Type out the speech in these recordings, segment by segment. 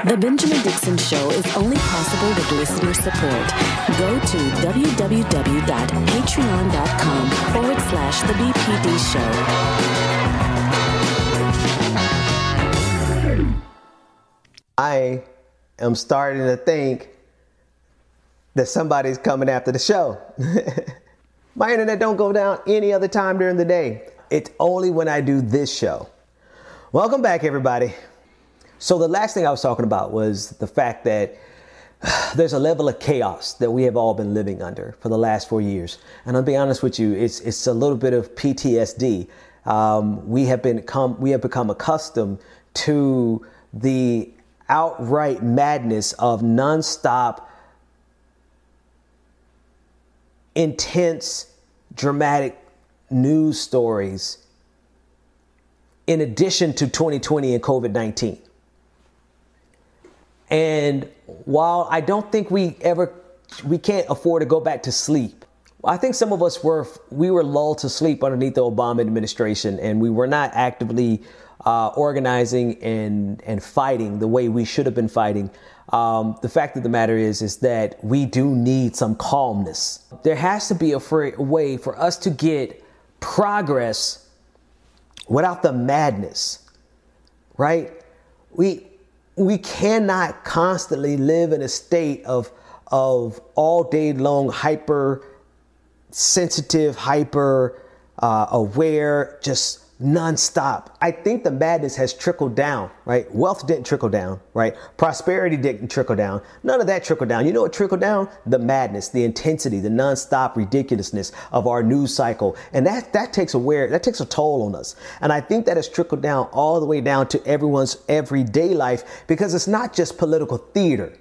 The Benjamin Dixon Show is only possible with listener support. Go to www.patreon.com/The BPD Show. I am starting to think that somebody's coming after the show. My internet don't go down any other time during the day. It's only when I do this show. Welcome back, everybody. So the last thing I was talking about was the fact that there's a level of chaos that we have all been living under for the last 4 years. And I'll be honest with you, it's a little bit of PTSD. We have become accustomed to the outright madness of nonstop, intense, dramatic news stories in addition to 2020 and COVID-19. And while I don't think we can't afford to go back to sleep, I think some of us were lulled to sleep underneath the Obama administration, and we were not actively organizing and fighting the way we should have been fighting. The fact of the matter is that we do need some calmness. There has to be a way for us to get progress without the madness, right? We cannot constantly live in a state of all day long hyper sensitive, hyper aware, just nonstop. I think the madness has trickled down, right? Wealth didn't trickle down, right? Prosperity didn't trickle down. None of that trickled down. You know what trickled down? The madness, the intensity, the nonstop ridiculousness of our news cycle. And that takes a toll on us. And I think that has trickled down all the way down to everyone's everyday life, because it's not just political theater.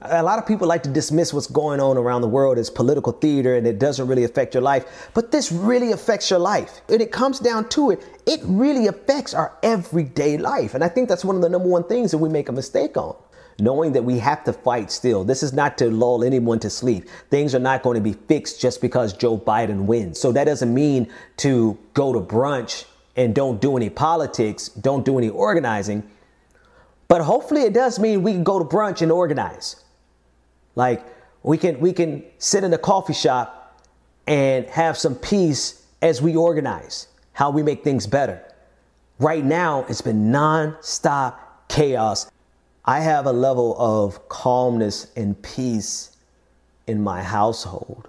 A lot of people like to dismiss what's going on around the world as political theater and it doesn't really affect your life. But this really affects your life. And it comes down to it. It really affects our everyday life. And I think that's one of the number one things that we make a mistake on. Knowing that we have to fight still. This is not to lull anyone to sleep. Things are not going to be fixed just because Joe Biden wins. So that doesn't mean to go to brunch and don't do any politics, don't do any organizing. But hopefully it does mean we can go to brunch and organize. Like we can sit in a coffee shop and have some peace as we organize how we make things better. Right now, it's been nonstop chaos. I have a level of calmness and peace in my household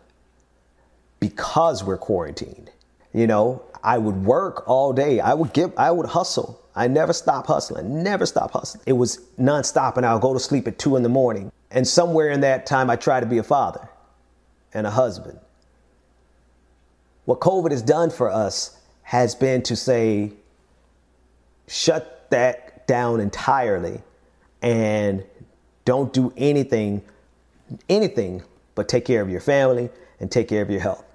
because we're quarantined. You know, I would work all day. I would hustle. I never stop hustling. It was nonstop, and I'll go to sleep at 2 a.m. And somewhere in that time, I try to be a father and a husband. What COVID has done for us has been to say, shut that down entirely and don't do anything but take care of your family and take care of your health.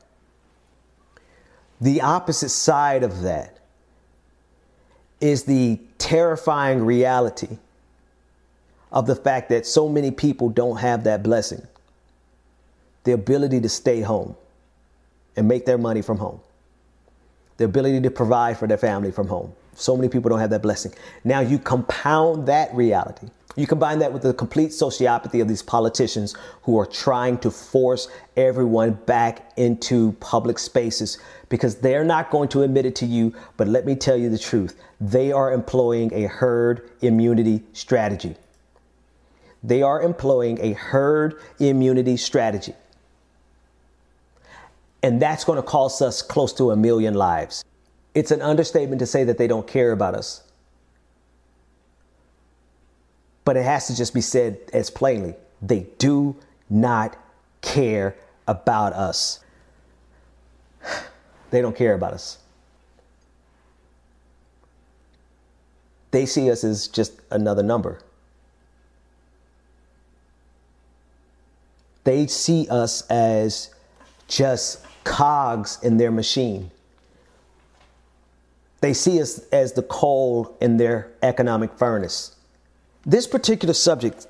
The opposite side of that is the terrifying reality of the fact that so many people don't have that blessing, the ability to stay home and make their money from home, the ability to provide for their family from home. So many people don't have that blessing. Now you compound that reality. You combine that with the complete sociopathy of these politicians who are trying to force everyone back into public spaces because they're not going to admit it to you. But let me tell you the truth. They are employing a herd immunity strategy. They are employing a herd immunity strategy. And that's going to cost us close to 1 million lives. It's an understatement to say that they don't care about us. But it has to just be said as plainly. They do not care about us. They don't care about us. They see us as just another number. They see us as just cogs in their machine. They see us as the coal in their economic furnace. This particular subject,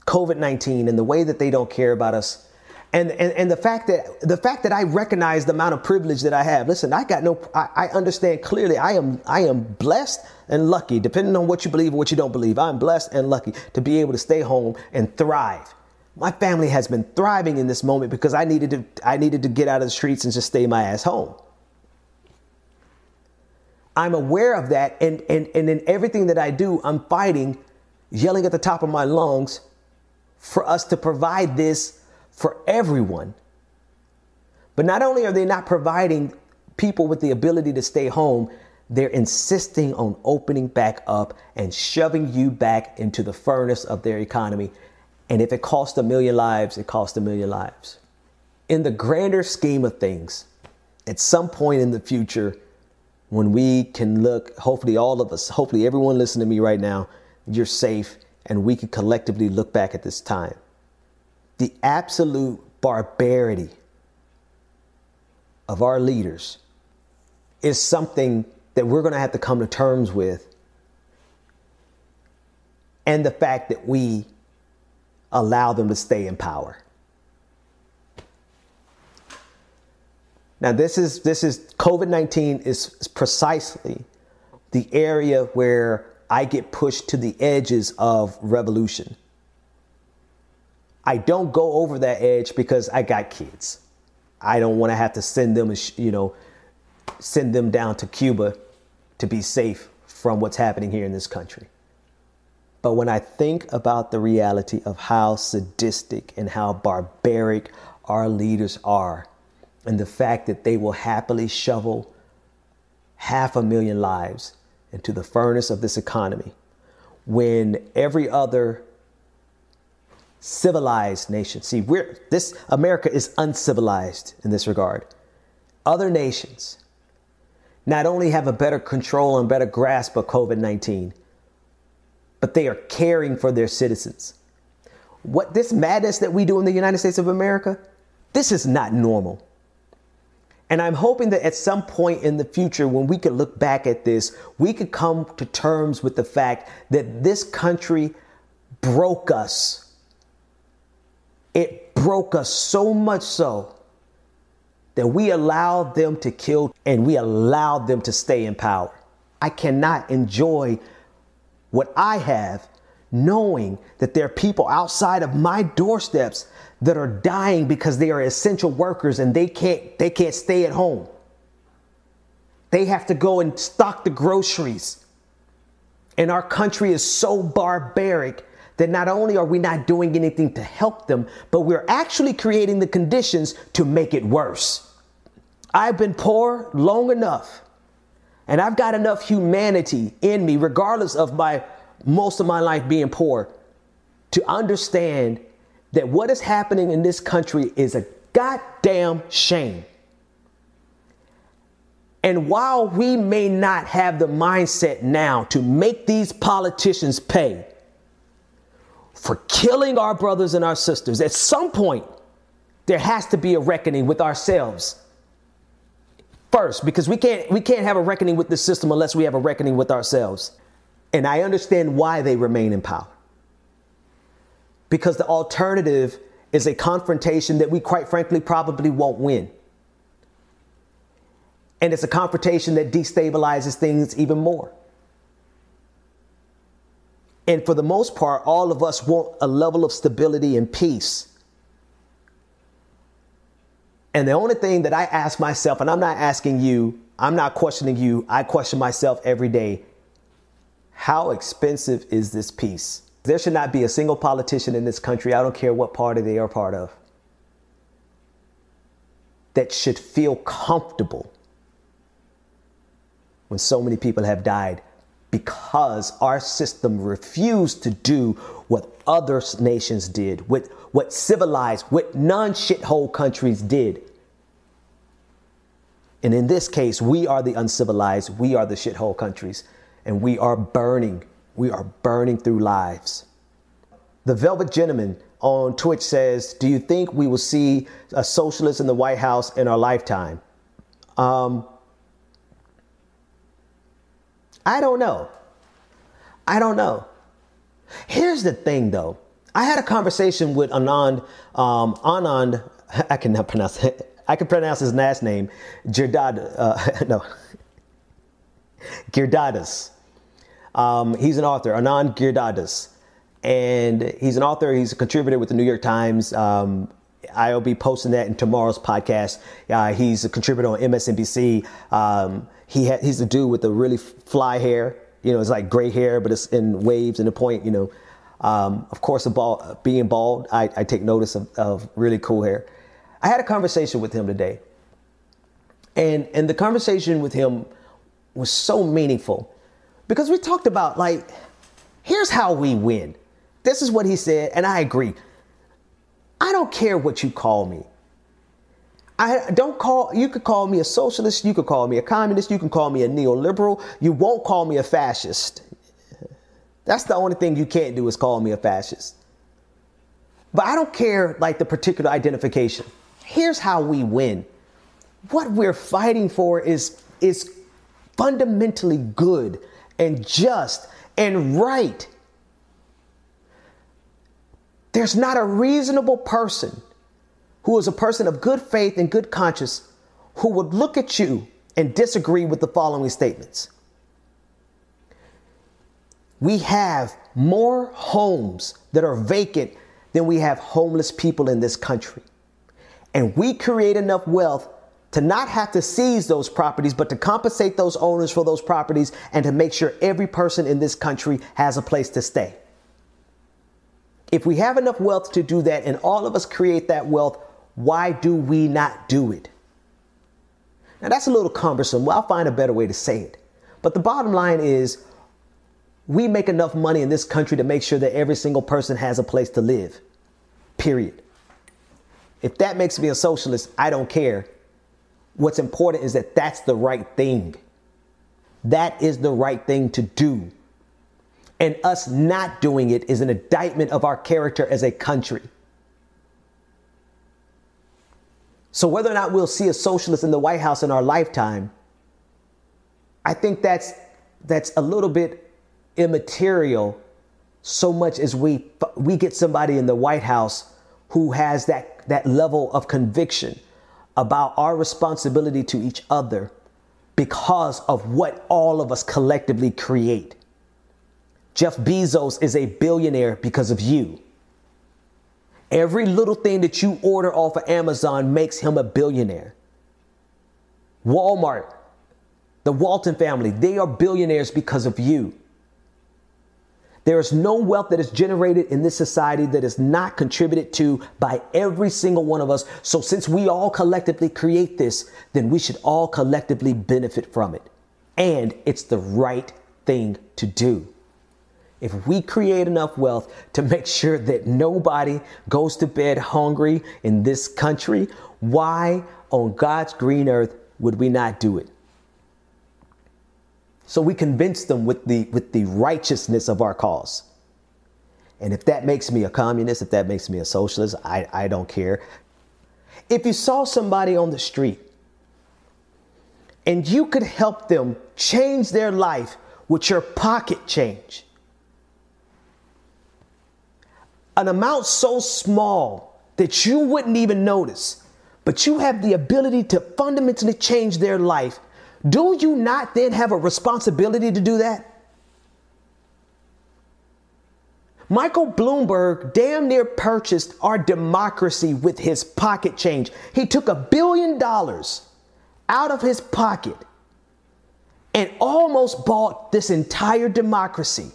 COVID-19, and the way that they don't care about us And the fact that I recognize the amount of privilege that I have. Listen, I understand clearly I am blessed and lucky, depending on what you believe or what you don't believe. I'm blessed and lucky to be able to stay home and thrive. My family has been thriving in this moment because I needed to get out of the streets and just stay my ass home. I'm aware of that, and in everything that I do, I'm fighting, yelling at the top of my lungs for us to provide this for everyone. But not only are they not providing people with the ability to stay home, they're insisting on opening back up and shoving you back into the furnace of their economy. And if it costs 1 million lives, it costs 1 million lives. In the grander scheme of things, at some point in the future, when we can look, hopefully all of us, hopefully everyone listening to me right now, you're safe, and we can collectively look back at this time. The absolute barbarity of our leaders is something that we're going to have to come to terms with. And the fact that we allow them to stay in power. Now, this is COVID-19 is precisely the area where I get pushed to the edges of revolution. I don't go over that edge because I got kids. I don't want to have to send them, send them down to Cuba to be safe from what's happening here in this country. But when I think about the reality of how sadistic and how barbaric our leaders are, and the fact that they will happily shovel 500,000 lives into the furnace of this economy, when every other civilized nation, America is uncivilized in this regard. Other nations not only have a better control and better grasp of COVID-19, but they are caring for their citizens. What this madness that we do in the United States of America, this is not normal. And I'm hoping that at some point in the future, when we could look back at this, we could come to terms with the fact that this country broke us. It broke us so much so that we allowed them to kill and we allowed them to stay in power. I cannot enjoy what I have knowing that there are people outside of my doorsteps that are dying because they are essential workers and they can't stay at home. They have to go and stock the groceries. And our country is so barbaric that not only are we not doing anything to help them, but we're actually creating the conditions to make it worse. I've been poor long enough, and I've got enough humanity in me, regardless of most of my life being poor, to understand that what is happening in this country is a goddamn shame. And while we may not have the mindset now to make these politicians pay for killing our brothers and our sisters, at some point, there has to be a reckoning with ourselves first, because we can't have a reckoning with the system unless we have a reckoning with ourselves. And I understand why they remain in power. Because the alternative is a confrontation that we, quite frankly, probably won't win. And it's a confrontation that destabilizes things even more. And for the most part, all of us want a level of stability and peace. And the only thing that I ask myself, and I'm not asking you, I'm not questioning you, I question myself every day. How expensive is this peace? There should not be a single politician in this country, I don't care what party they are part of, that should feel comfortable when so many people have died because our system refused to do what other nations did, what civilized, what non-shithole countries did. And in this case, we are the uncivilized, we are the shithole countries, and we are burning through lives. The Velvet Gentleman on Twitch says, do you think we will see a socialist in the White House in our lifetime? I don't know. Here's the thing, though. I had a conversation with Anand. I cannot pronounce it. I can pronounce his last name, Ghirardellis. He's an author, Anand Ghirardellis. And he's an author. He's a contributor with the New York Times. I'll be posting that in tomorrow's podcast. He's a contributor on MSNBC. He's a dude with the really fly hair. It's like gray hair, but it's in waves and a point, Of course, being bald, I take notice of really cool hair. I had a conversation with him today. And the conversation with him was so meaningful because we talked about, here's how we win. This is what he said, and I agree. I don't care what you call me. You could call me a socialist, you could call me a communist, you can call me a neoliberal, you won't call me a fascist. That's the only thing you can't do is call me a fascist. But I don't care the particular identification. Here's how we win. What we're fighting for is fundamentally good and just and right. There's not a reasonable person who is a person of good faith and good conscience who would look at you and disagree with the following statements. We have more homes that are vacant than we have homeless people in this country. And we create enough wealth to not have to seize those properties, but to compensate those owners for those properties and to make sure every person in this country has a place to stay. If we have enough wealth to do that and all of us create that wealth, why do we not do it? Now that's a little cumbersome. Well, I'll find a better way to say it. But the bottom line is we make enough money in this country to make sure that every single person has a place to live. Period. If that makes me a socialist, I don't care. What's important is that that's the right thing. That is the right thing to do. And us not doing it is an indictment of our character as a country. So whether or not we'll see a socialist in the White House in our lifetime, I think that's a little bit immaterial, so much as we get somebody in the White House who has that level of conviction about our responsibility to each other because of what all of us collectively create. Jeff Bezos is a billionaire because of you. Every little thing that you order off of Amazon makes him a billionaire. Walmart, the Walton family, they are billionaires because of you. There is no wealth that is generated in this society that is not contributed to by every single one of us. So since we all collectively create this, then we should all collectively benefit from it. And it's the right thing to do. If we create enough wealth to make sure that nobody goes to bed hungry in this country, why on God's green earth would we not do it? So we convince them with the righteousness of our cause. And if that makes me a communist, if that makes me a socialist, I don't care. If you saw somebody on the street and you could help them change their life with your pocket change, an amount so small that you wouldn't even notice, but you have the ability to fundamentally change their life, do you not then have a responsibility to do that? Michael Bloomberg damn near purchased our democracy with his pocket change. He took $1 billion out of his pocket and almost bought this entire democracy.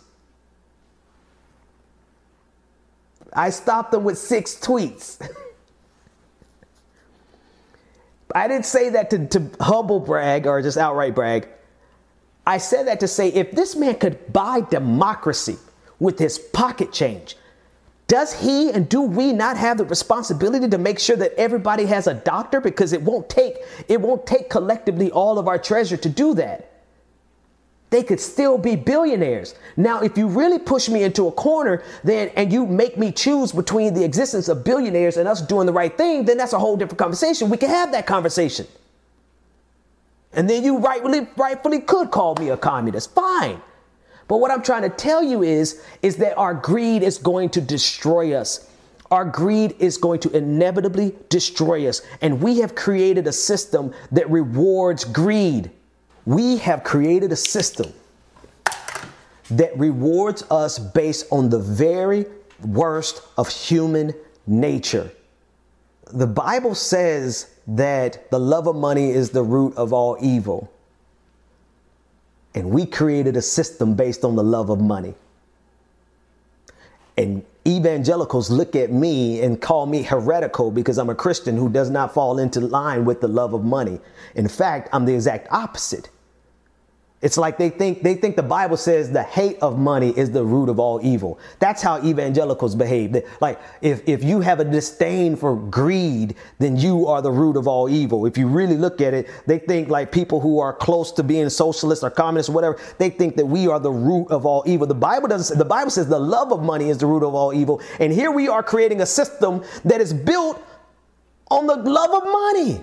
I stopped him with 6 tweets. I didn't say that to humble brag or just outright brag. I said that to say if this man could buy democracy with his pocket change, does he and do we not have the responsibility to make sure that everybody has a doctor? Because it won't take collectively all of our treasure to do that. They could still be billionaires. Now, if you really push me into a corner and you make me choose between the existence of billionaires and us doing the right thing, then that's a whole different conversation. We can have that conversation. And then you rightfully could call me a communist. Fine. But what I'm trying to tell you is that our greed is going to destroy us. Our greed is going to inevitably destroy us. And we have created a system that rewards greed. We have created a system that rewards us based on the very worst of human nature. The Bible says that the love of money is the root of all evil. And we created a system based on the love of money. And evangelicals look at me and call me heretical because I'm a Christian who does not fall into line with the love of money. In fact, I'm the exact opposite. It's like they think the Bible says the hate of money is the root of all evil. That's how evangelicals behave. Like if you have a disdain for greed, then you are the root of all evil. If you really look at it, they think like people who are close to being socialists or communists or whatever, they think that we are the root of all evil. The Bible doesn't. The Bible says the love of money is the root of all evil. And here we are creating a system that is built on the love of money.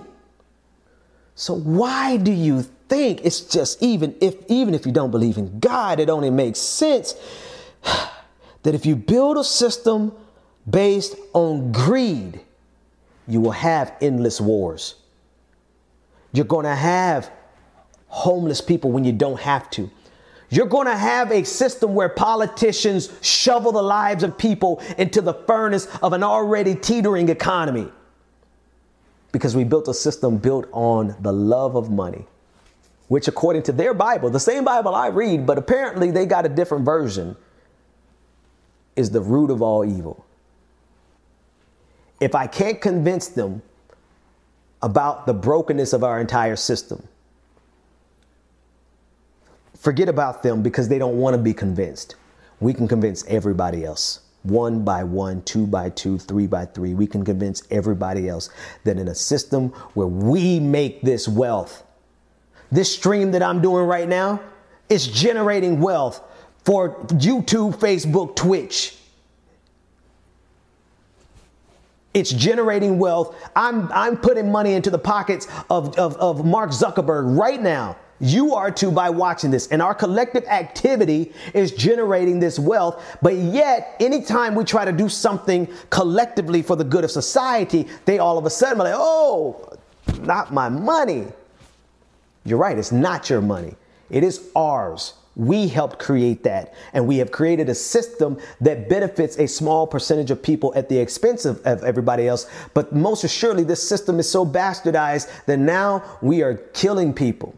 So why do you think it's just even if you don't believe in God, it only makes sense that if you build a system based on greed, you will have endless wars. You're going to have homeless people when you don't have to. You're going to have a system where politicians shovel the lives of people into the furnace of an already teetering economy. Because we built a system built on the love of money, which according to their Bible, the same Bible I read, but apparently they got a different version, is the root of all evil. If I can't convince them about the brokenness of our entire system, forget about them because they don't want to be convinced. We can convince everybody else. 1 by 1, 2 by 2, 3 by 3. We can convince everybody else that in a system where we make this wealth, this stream that I'm doing right now is generating wealth for YouTube, Facebook, Twitch. It's generating wealth. I'm putting money into the pockets of Mark Zuckerberg right now. You are too by watching this. And our collective activity is generating this wealth. But yet, anytime we try to do something collectively for the good of society, they all of a sudden are like, oh, not my money. You're right. It's not your money. It is ours. We helped create that. And we have created a system that benefits a small percentage of people at the expense of everybody else. But most assuredly, this system is so bastardized that now we are killing people.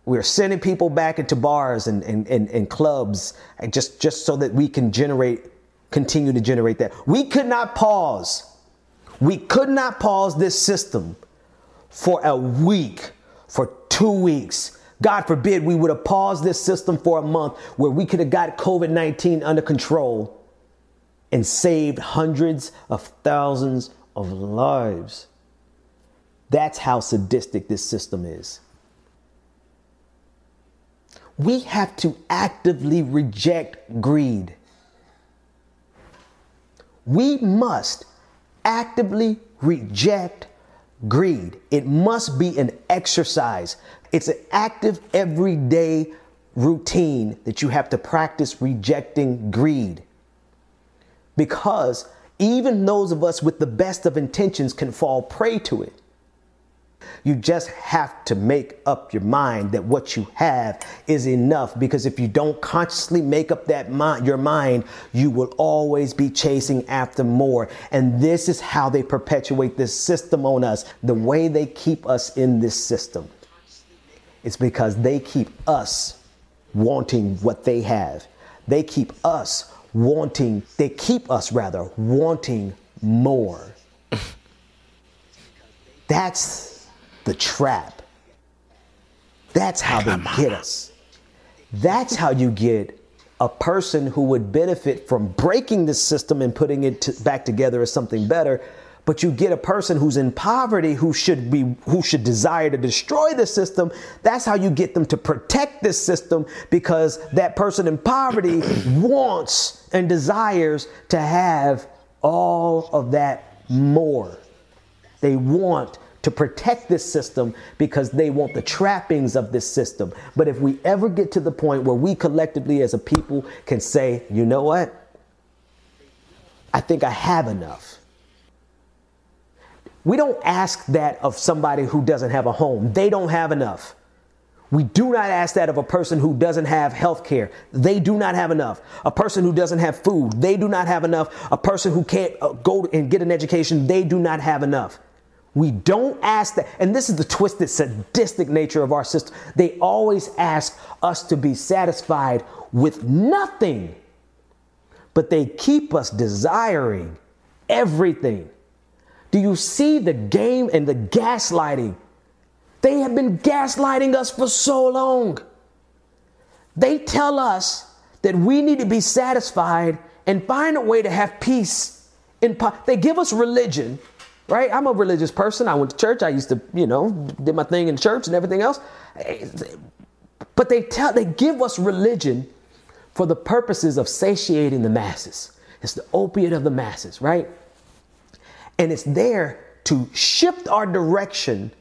We're sending people back into bars and clubs and just so that we can continue to generate that. We could not pause. We could not pause this system for a week, for 2 weeks. God forbid we would have paused this system for a month where we could have got COVID-19 under control and saved hundreds of thousands of lives. That's how sadistic this system is. We have to actively reject greed. We must actively reject greed. It must be an exercise. It's an active everyday routine that you have to practice rejecting greed. Because even those of us with the best of intentions can fall prey to it. You just have to make up your mind that what you have is enough, because if you don't consciously make up your mind, you will always be chasing after more. And this is how they perpetuate this system on us. The way they keep us in this system, it's because they keep us wanting what they have. They keep us wanting more. That's the trap. That's how they get us. That's how you get a person who would benefit from breaking this system and putting it back together as something better. But you get a person who's in poverty who should desire to destroy the system. That's how you get them to protect this system, because that person in poverty wants and desires to have all of that more. They want to protect this system because they want the trappings of this system. But if we ever get to the point where we collectively as a people can say, you know what? I think I have enough. We don't ask that of somebody who doesn't have a home. They don't have enough. We do not ask that of a person who doesn't have health care. They do not have enough. A person who doesn't have food. They do not have enough. A person who can't go and get an education. They do not have enough. We don't ask that. And this is the twisted, sadistic nature of our system. They always ask us to be satisfied with nothing. But they keep us desiring everything. Do you see the game and the gaslighting? They have been gaslighting us for so long. They tell us that we need to be satisfied and find a way to have peace. They give us religion, right? I'm a religious person. I went to church. I used to, did my thing in church and everything else. But they give us religion for the purposes of satiating the masses. It's the opiate of the masses, right? And it's there to shift our direction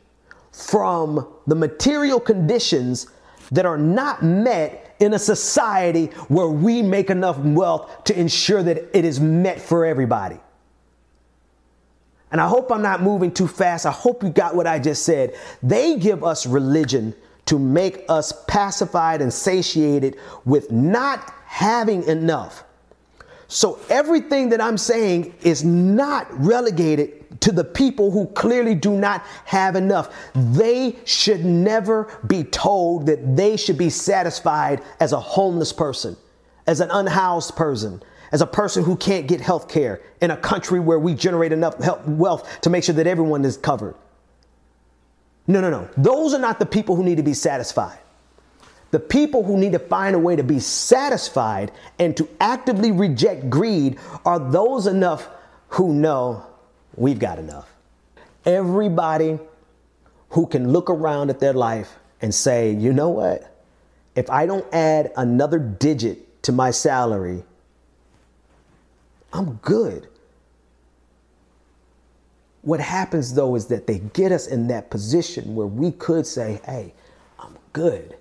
from the material conditions that are not met in a society where we make enough wealth to ensure that it is met for everybody. And I hope I'm not moving too fast. I hope you got what I just said. They give us religion to make us pacified and satiated with not having enough. So everything that I'm saying is not relegated to the people who clearly do not have enough. They should never be told that they should be satisfied as a homeless person, as an unhoused person, as a person who can't get health care in a country where we generate enough wealth to make sure that everyone is covered. No. Those are not the people who need to be satisfied. The people who need to find a way to be satisfied and to actively reject greed are those enough who know we've got enough. Everybody who can look around at their life and say, you know what? If I don't add another digit to my salary, I'm good. What happens, though, is that they get us in that position where we could say, hey, I'm good.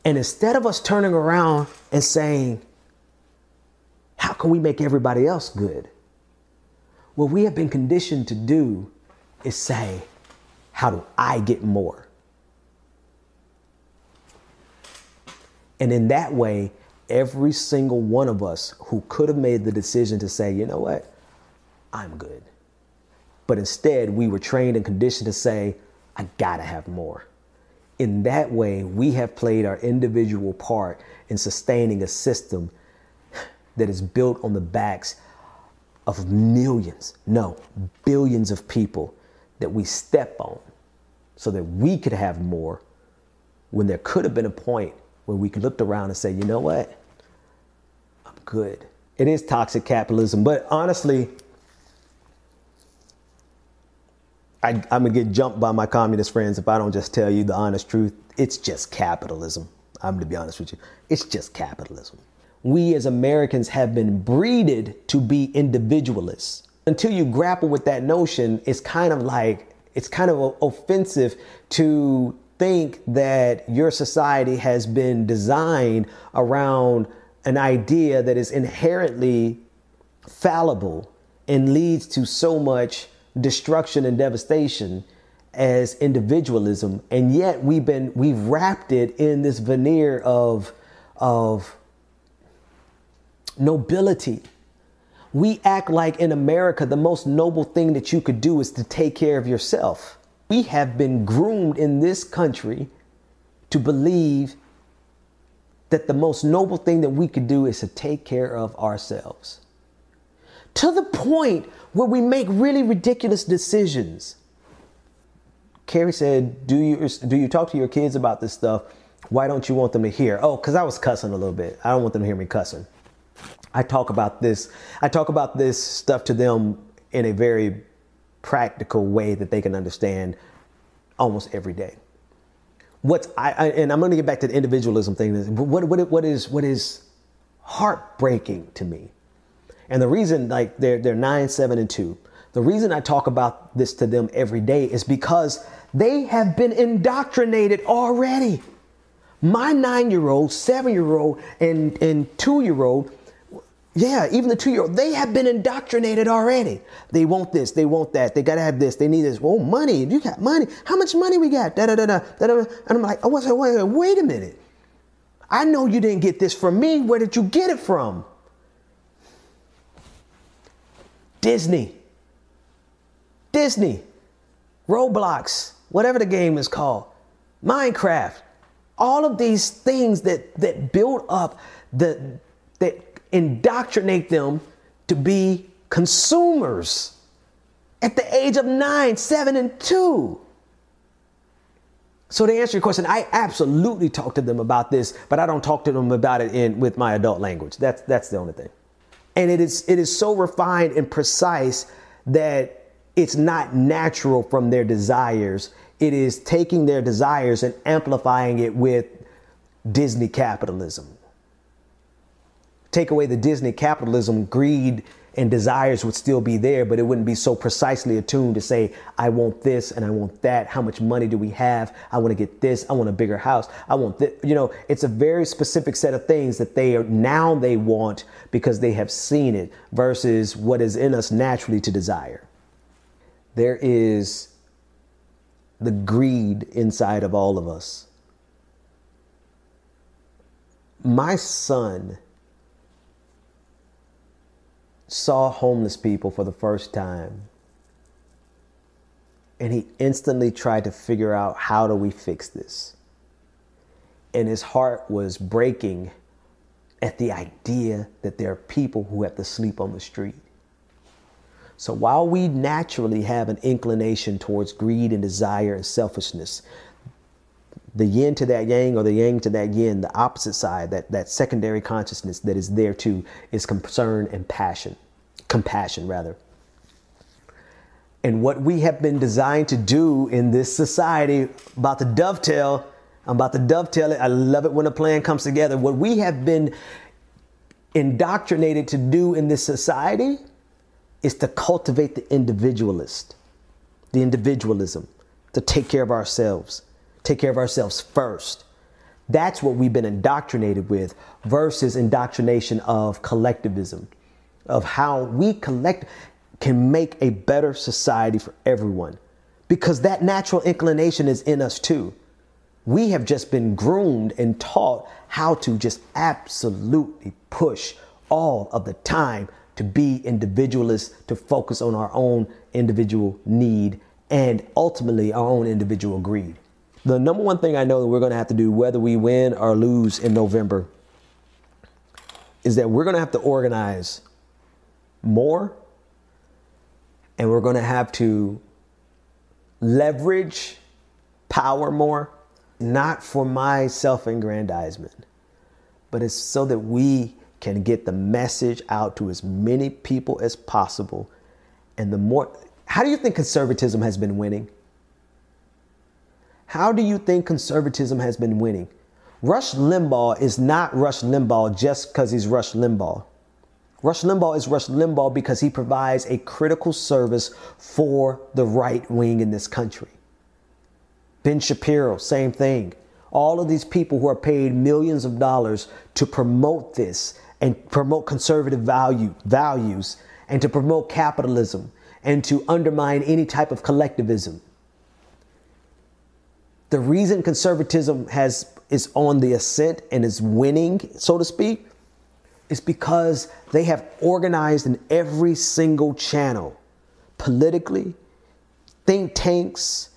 And instead of us turning around and saying, how can we make everybody else good? What we have been conditioned to do is say, how do I get more? And in that way, every single one of us who could have made the decision to say, you know what, I'm good. But instead, we were trained and conditioned to say, I gotta have more. In that way, we have played our individual part in sustaining a system that is built on the backs of billions of people that we step on so that we could have more, when there could have been a point where we could look around and say, you know what, I'm good. It is toxic capitalism, but honestly, I'm going to get jumped by my communist friends if I don't just tell you the honest truth. It's just capitalism. I'm going to be honest with you. It's just capitalism. We as Americans have been breeded to be individualists. Until you grapple with that notion, it's kind of offensive to think that your society has been designed around an idea that is inherently fallible and leads to so much destruction and devastation as individualism. And yet we've wrapped it in this veneer of nobility. We act like in America, the most noble thing that you could do is to take care of yourself. We have been groomed in this country to believe that the most noble thing that we could do is to take care of ourselves. To the point where we make really ridiculous decisions. Carrie said, do you talk to your kids about this stuff? Why don't you want them to hear? Oh, because I was cussing a little bit. I don't want them to hear me cussing. I talk about this stuff to them in a very practical way that they can understand almost every day. And I'm going to get back to the individualism thing. What is heartbreaking to me? And the reason, like, they're 9, 7, and 2. The reason I talk about this to them every day is because they have been indoctrinated already. My 9-year-old, 7-year-old, and 2-year-old Yeah, even the 2-year-old, they have been indoctrinated already. They want this, they want that, they got to have this, they need this. Oh, money, you got money. How much money we got? Da, da, da, da, da, da. And I'm like, oh, wait a minute. I know you didn't get this from me. Where did you get it from? Disney, Roblox, whatever the game is called, Minecraft, all of these things that build up, that indoctrinate them to be consumers at the age of 9, 7, and 2. So to answer your question, I absolutely talk to them about this, but I don't talk to them about it with my adult language. That's the only thing. And it is so refined and precise that it's not natural from their desires. It is taking their desires and amplifying it with Disney capitalism. Take away the Disney capitalism, greed and desires would still be there, but it wouldn't be so precisely attuned to say, I want this and I want that. How much money do we have? I want to get this. I want a bigger house. I want this. You know, it's a very specific set of things that they want because they have seen it versus what is in us naturally to desire. There is the greed inside of all of us. My son saw homeless people for the first time, and he instantly tried to figure out, how do we fix this? And his heart was breaking at the idea that there are people who have to sleep on the street. So while we naturally have an inclination towards greed and desire and selfishness, the yin to that yang or the yang to that yin, the opposite side, that secondary consciousness that is there too, is concern and compassion rather. And what we have been designed to do in this society, I'm about to dovetail it. I love it when a plan comes together. What we have been indoctrinated to do in this society is to cultivate the individualism, to take care of ourselves first. That's what we've been indoctrinated with versus indoctrination of collectivism, of how we can make a better society for everyone, because that natural inclination is in us too. We have just been groomed and taught how to just absolutely push all of the time to be individualists, to focus on our own individual need and ultimately our own individual greed. The number one thing I know that we're going to have to do, whether we win or lose in November, is that we're going to have to organize more, and we're going to have to leverage power more, not for my self-aggrandizement, but it's so that we can get the message out to as many people as possible. And the more, how do you think conservatism has been winning? How do you think conservatism has been winning? Rush Limbaugh is not Rush Limbaugh just because he's Rush Limbaugh. Rush Limbaugh is Rush Limbaugh because he provides a critical service for the right wing in this country. Ben Shapiro, same thing. All of these people who are paid millions of dollars to promote this and promote conservative values and to promote capitalism and to undermine any type of collectivism. The reason conservatism is on the ascent and is winning, so to speak, is because they have organized in every single channel, politically, think tanks,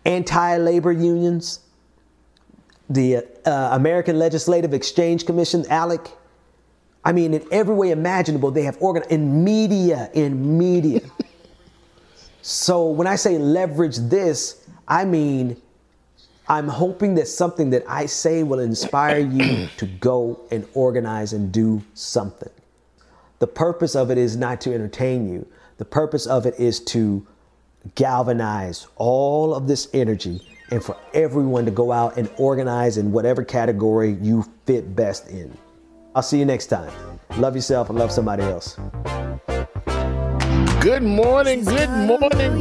anti-labor unions, the American Legislative Exchange Commission, ALEC. I mean, in every way imaginable, they have organized in media. So when I say leverage this, I mean, I'm hoping that something that I say will inspire you to go and organize and do something. The purpose of it is not to entertain you. The purpose of it is to galvanize all of this energy and for everyone to go out and organize in whatever category you fit best in. I'll see you next time. Love yourself and love somebody else. Good morning, everybody.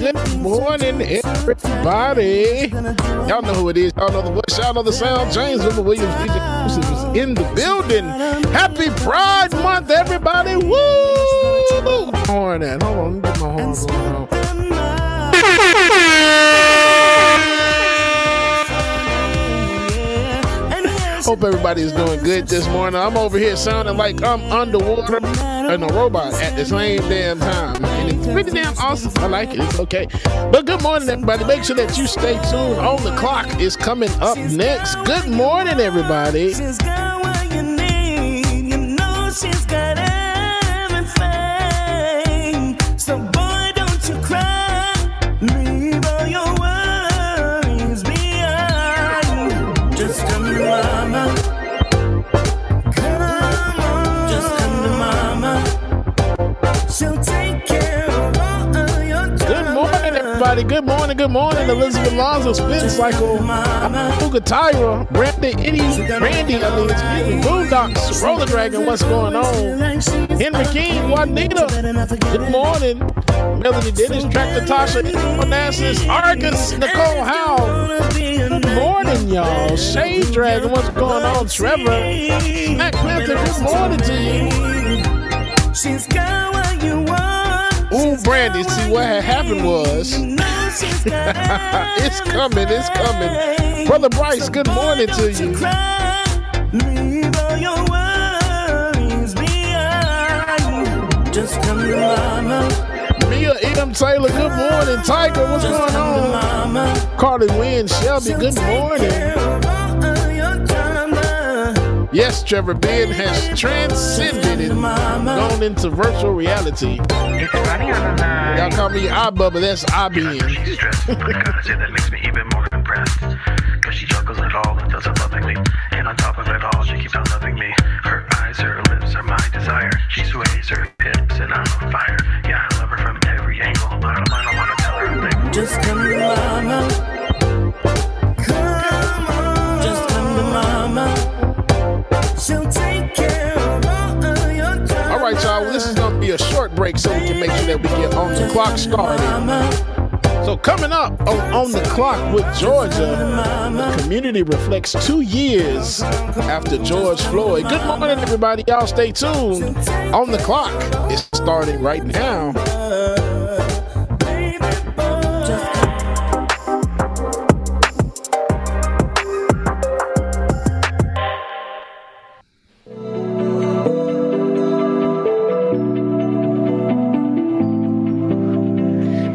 Y'all know who it is. Y'all know the voice. Y'all know the sound. James Williams, DJ exclusives in the building. Happy Pride Month, everybody. Woo! Horn at. Hold on, let me get my horn going on. Hope everybody is doing good this morning. I'm over here sounding like I'm underwater and a robot at the same damn time. And it's pretty damn awesome. I like it. It's okay. But good morning, everybody. Make sure that you stay tuned. On the Clock is coming up next. Good morning, everybody. She's got what you need. You know she's got everything. So boy, don't you cry. Leave all your worries behind. Just come to mama. Come on. Just come to mama. She'll take care of all of your troubles. Good morning, everybody. Good morning. Good morning. Elizabeth Lonzo, Spin Cycle, Fuga Tyra, Brandy, Boondocks, Roller Dragon, what's going on? Henry King, Juanita, good morning. Melanie Dennis, Tractor Tasha, Onassis, Argus, Nicole Howe. Good morning, y'all. Shade Dragon, what's going on? Trevor, Mac Panther, good morning to you. She's got what you want. Ooh, Brandy, see what had happened was. It's coming. Brother Bryce, good morning to you. Leave all your worries behind. Just come to mama. Mia M. Taylor, good morning. Tiger, what's going on? Carly Wynn, Shelby, good morning. Yes, Trevor Ben has transcended and gone into virtual reality. It's funny on the night. Y'all call me iBubba, that's IBN. She's stressed, but I gotta say that makes me even more impressed. Cause she juggles it all and does it lovingly. And on top of it all, she keeps on loving me. Her eyes, her lips are my desire. She sways her hips and I'm on fire. Yeah, I love her from every angle. Bottom line, I wanna tell her a thing. Just come to mama. Come on. Just come to mama. She'll take care of all of your troubles. All right, y'all, well, this is going to be a short break so we can make sure that we get On the Clock started. So coming up on The Clock with Georgia, the community reflects 2 years after George Floyd. Good morning, everybody. Y'all stay tuned. On The Clock is starting right now.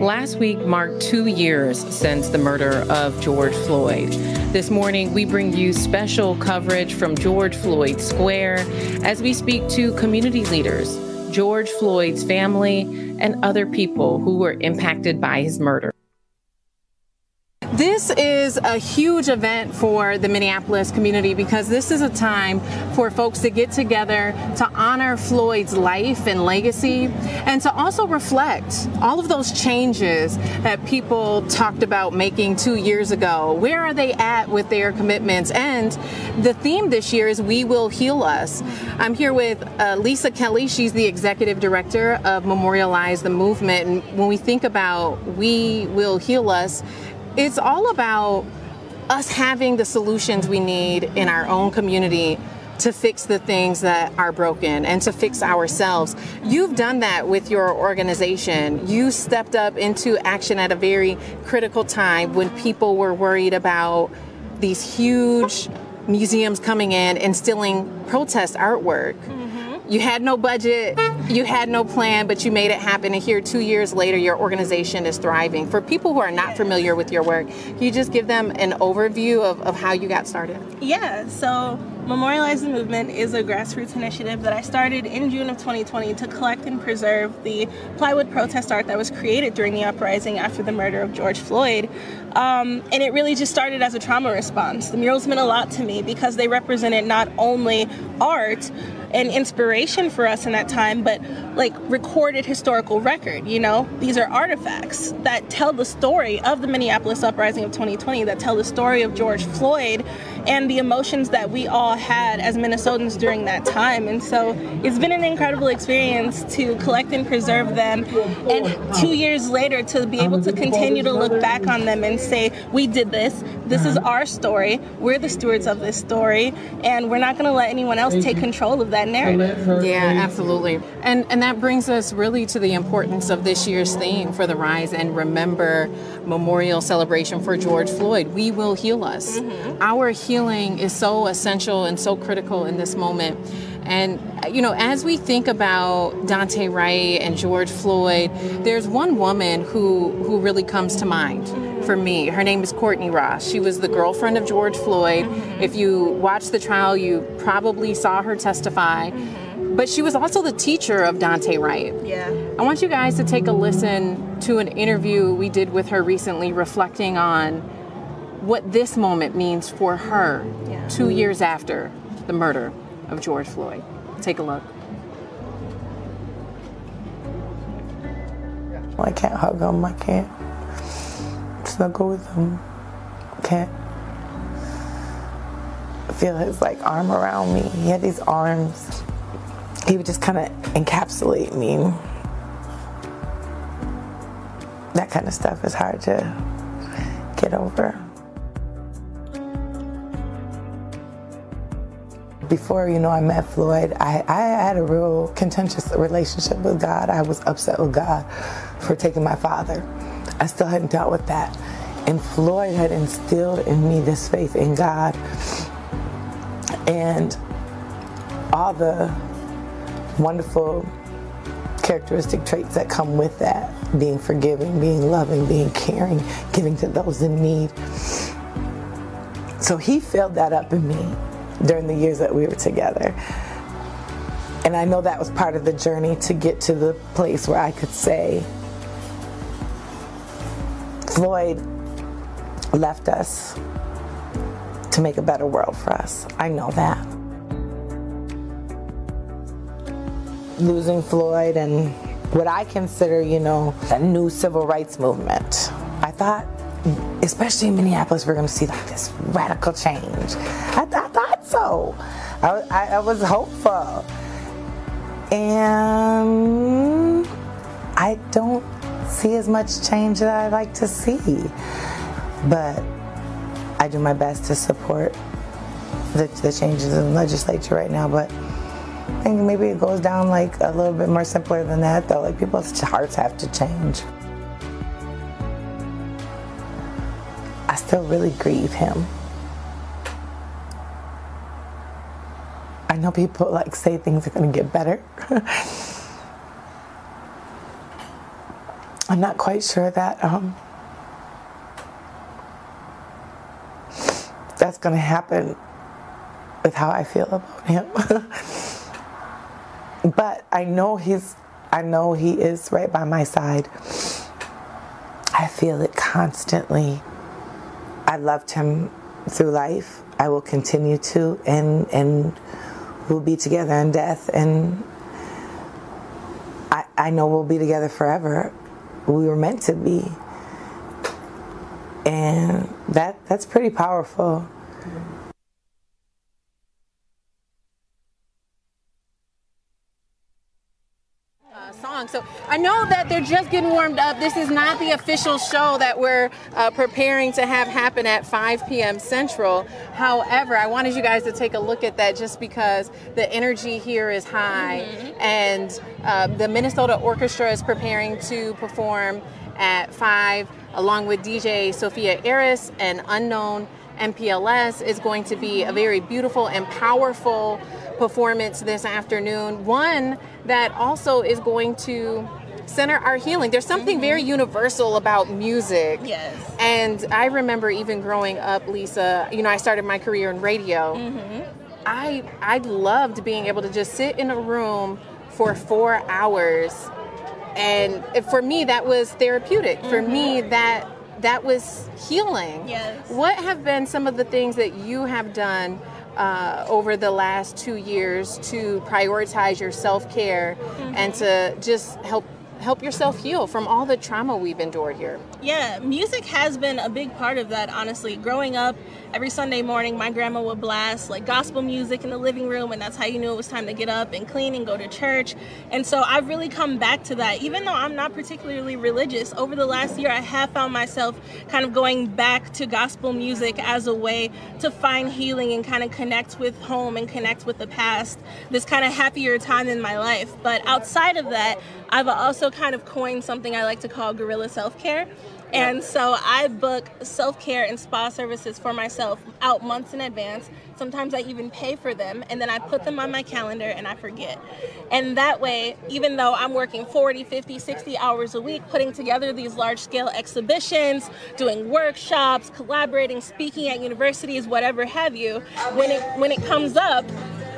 Last week marked 2 years since the murder of George Floyd. This morning, we bring you special coverage from George Floyd Square as we speak to community leaders, George Floyd's family, and other people who were impacted by his murder. This is a huge event for the Minneapolis community because this is a time for folks to get together to honor Floyd's life and legacy and to also reflect all of those changes that people talked about making 2 years ago. Where are they at with their commitments? And the theme this year is We Will Heal Us. I'm here with Lisa Kelly. She's the executive director of Memorialize the Movement. And when we think about We Will Heal Us, it's all about us having the solutions we need in our own community to fix the things that are broken and to fix ourselves. You've done that with your organization. You stepped up into action at a very critical time when people were worried about these huge museums coming in and stealing protest artwork. You had no budget, you had no plan, but you made it happen. And here 2 years later, your organization is thriving. For people who are not familiar with your work, can you just give them an overview of how you got started? Yeah, so Memorialize the Movement is a grassroots initiative that I started in June of 2020 to collect and preserve the plywood protest art that was created during the uprising after the murder of George Floyd. And it really just started as a trauma response. The murals meant a lot to me because they represented not only art and inspiration for us in that time, but like recorded historical record, you know? These are artifacts that tell the story of the Minneapolis uprising of 2020, that tell the story of George Floyd and the emotions that we all had as Minnesotans during that time. And so it's been an incredible experience to collect and preserve them, and 2 years later to be able to continue to look back on them and say, we did this, This is our story. We're the stewards of this story, and we're not going to let anyone else take control of that narrative. Yeah, absolutely. And that brings us really to the importance of this year's theme for the Rise and Remember Memorial Celebration for George Floyd. We will heal us. Our healing is so essential and so critical in this moment. And, you know, as we think about Daunte Wright and George Floyd, there's one woman who really comes to mind for me. Her name is Courtney Ross. She was the girlfriend of George Floyd. If you watched the trial, you probably saw her testify. But she was also the teacher of Daunte Wright. Yeah. I want you guys to take a listen to an interview we did with her recently, reflecting on what this moment means for her 2 years after the murder of George Floyd. Take a look. I can't hug him. I can't snuggle with him. Can't feel his like arm around me. He had these arms. He would just kind of encapsulate me. That kind of stuff is hard to get over. Before, you know, I met Floyd, I had a real contentious relationship with God. I was upset with God for taking my father. I still hadn't dealt with that. And Floyd had instilled in me this faith in God and all the wonderful characteristic traits that come with that. Being forgiving, being loving, being caring, giving to those in need. So he filled that up in me during the years that we were together. And I know that was part of the journey to get to the place where I could say, Floyd left us to make a better world for us. I know that. Losing Floyd and what I consider, you know, a new civil rights movement. I thought, especially in Minneapolis, we're going to see like this radical change. I thought so. I was hopeful. And I don't see as much change that I'd like to see. But I do my best to support the changes in the legislature right now. But I think maybe it goes down like a little bit more simpler than that, though. Like people's hearts have to change. I still really grieve him. I know people like say things are going to get better. I'm not quite sure that that's going to happen with how I feel about him. But I know he is right by my side. I feel it constantly. I loved him through life. I will continue to, and we'll be together in death. And I know we'll be together forever. We were meant to be, and that's pretty powerful. So I know that they're just getting warmed up. This is not the official show that we're preparing to have happen at 5 p.m. Central. However, I wanted you guys to take a look at that just because the energy here is high. And the Minnesota Orchestra is preparing to perform at 5 along with DJ Sophia Eris and Unknown MPLS. Is going to be a very beautiful and powerful performance this afternoon, one that also is going to center our healing. There's something very universal about music. Yes. And I remember even growing up, Lisa, you know, I started my career in radio. I loved being able to just sit in a room for 4 hours. And for me, that was therapeutic. For me, that was healing. Yes. What have been some of the things that you have done over the last 2 years to prioritize your self-care and to just help help yourself heal from all the trauma we've endured here. Yeah, music has been a big part of that, honestly. Growing up, every Sunday morning, my grandma would blast like gospel music in the living room, and that's how you knew it was time to get up and clean and go to church. And so I've really come back to that. Even though I'm not particularly religious, over the last year, I have found myself kind of going back to gospel music as a way to find healing and kind of connect with home and connect with the past, this kind of happier time in my life. But outside of that, I've also kind of coined something I like to call guerrilla self-care. And so I book self-care and spa services for myself out months in advance. Sometimes I even pay for them, and then I put them on my calendar and I forget. And that way, even though I'm working 40, 50, 60 hours a week, putting together these large-scale exhibitions, doing workshops, collaborating, speaking at universities, whatever have you, when it comes up,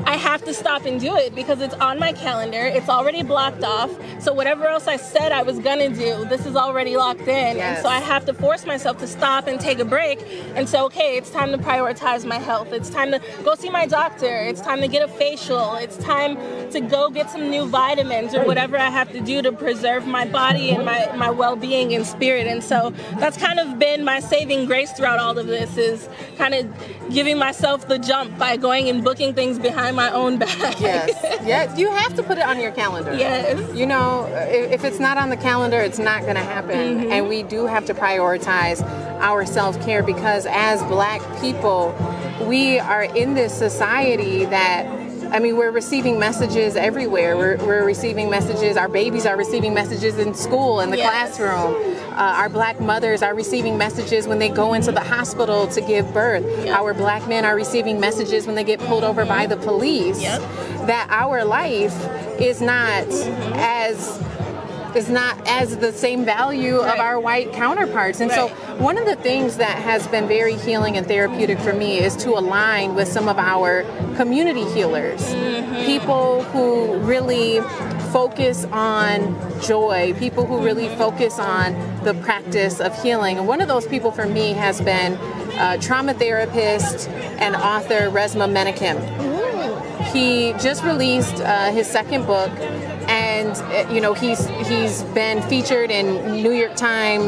I have to stop and do it because it's on my calendar. It's already blocked off. So whatever else I said I was gonna do, this is already locked in. Yes. And so I have to force myself to stop and take a break and say, okay, it's time to prioritize my health. It's time to go see my doctor. It's time to get a facial. It's time to go get some new vitamins or whatever I have to do to preserve my body and my well-being and spirit. And so that's kind of been my saving grace throughout all of this, is kind of giving myself the jump by going and booking things behind my own back. Yes, you have to put it on your calendar. Yes. You know, if it's not on the calendar, it's not going to happen. And we do have to prioritize our self-care, because as Black people, we are in this society that, I mean, we're receiving messages everywhere. We're receiving messages. Our babies are receiving messages in school, in the classroom. Our Black mothers are receiving messages when they go into the hospital to give birth. Our Black men are receiving messages when they get pulled over by the police. That our life is not as the same value of our white counterparts. And so one of the things that has been very healing and therapeutic for me is to align with some of our community healers, people who really focus on joy, people who really focus on the practice of healing. And one of those people for me has been trauma therapist and author Resmaa Menakem. He just released his second book, and you know, he's been featured in New York Times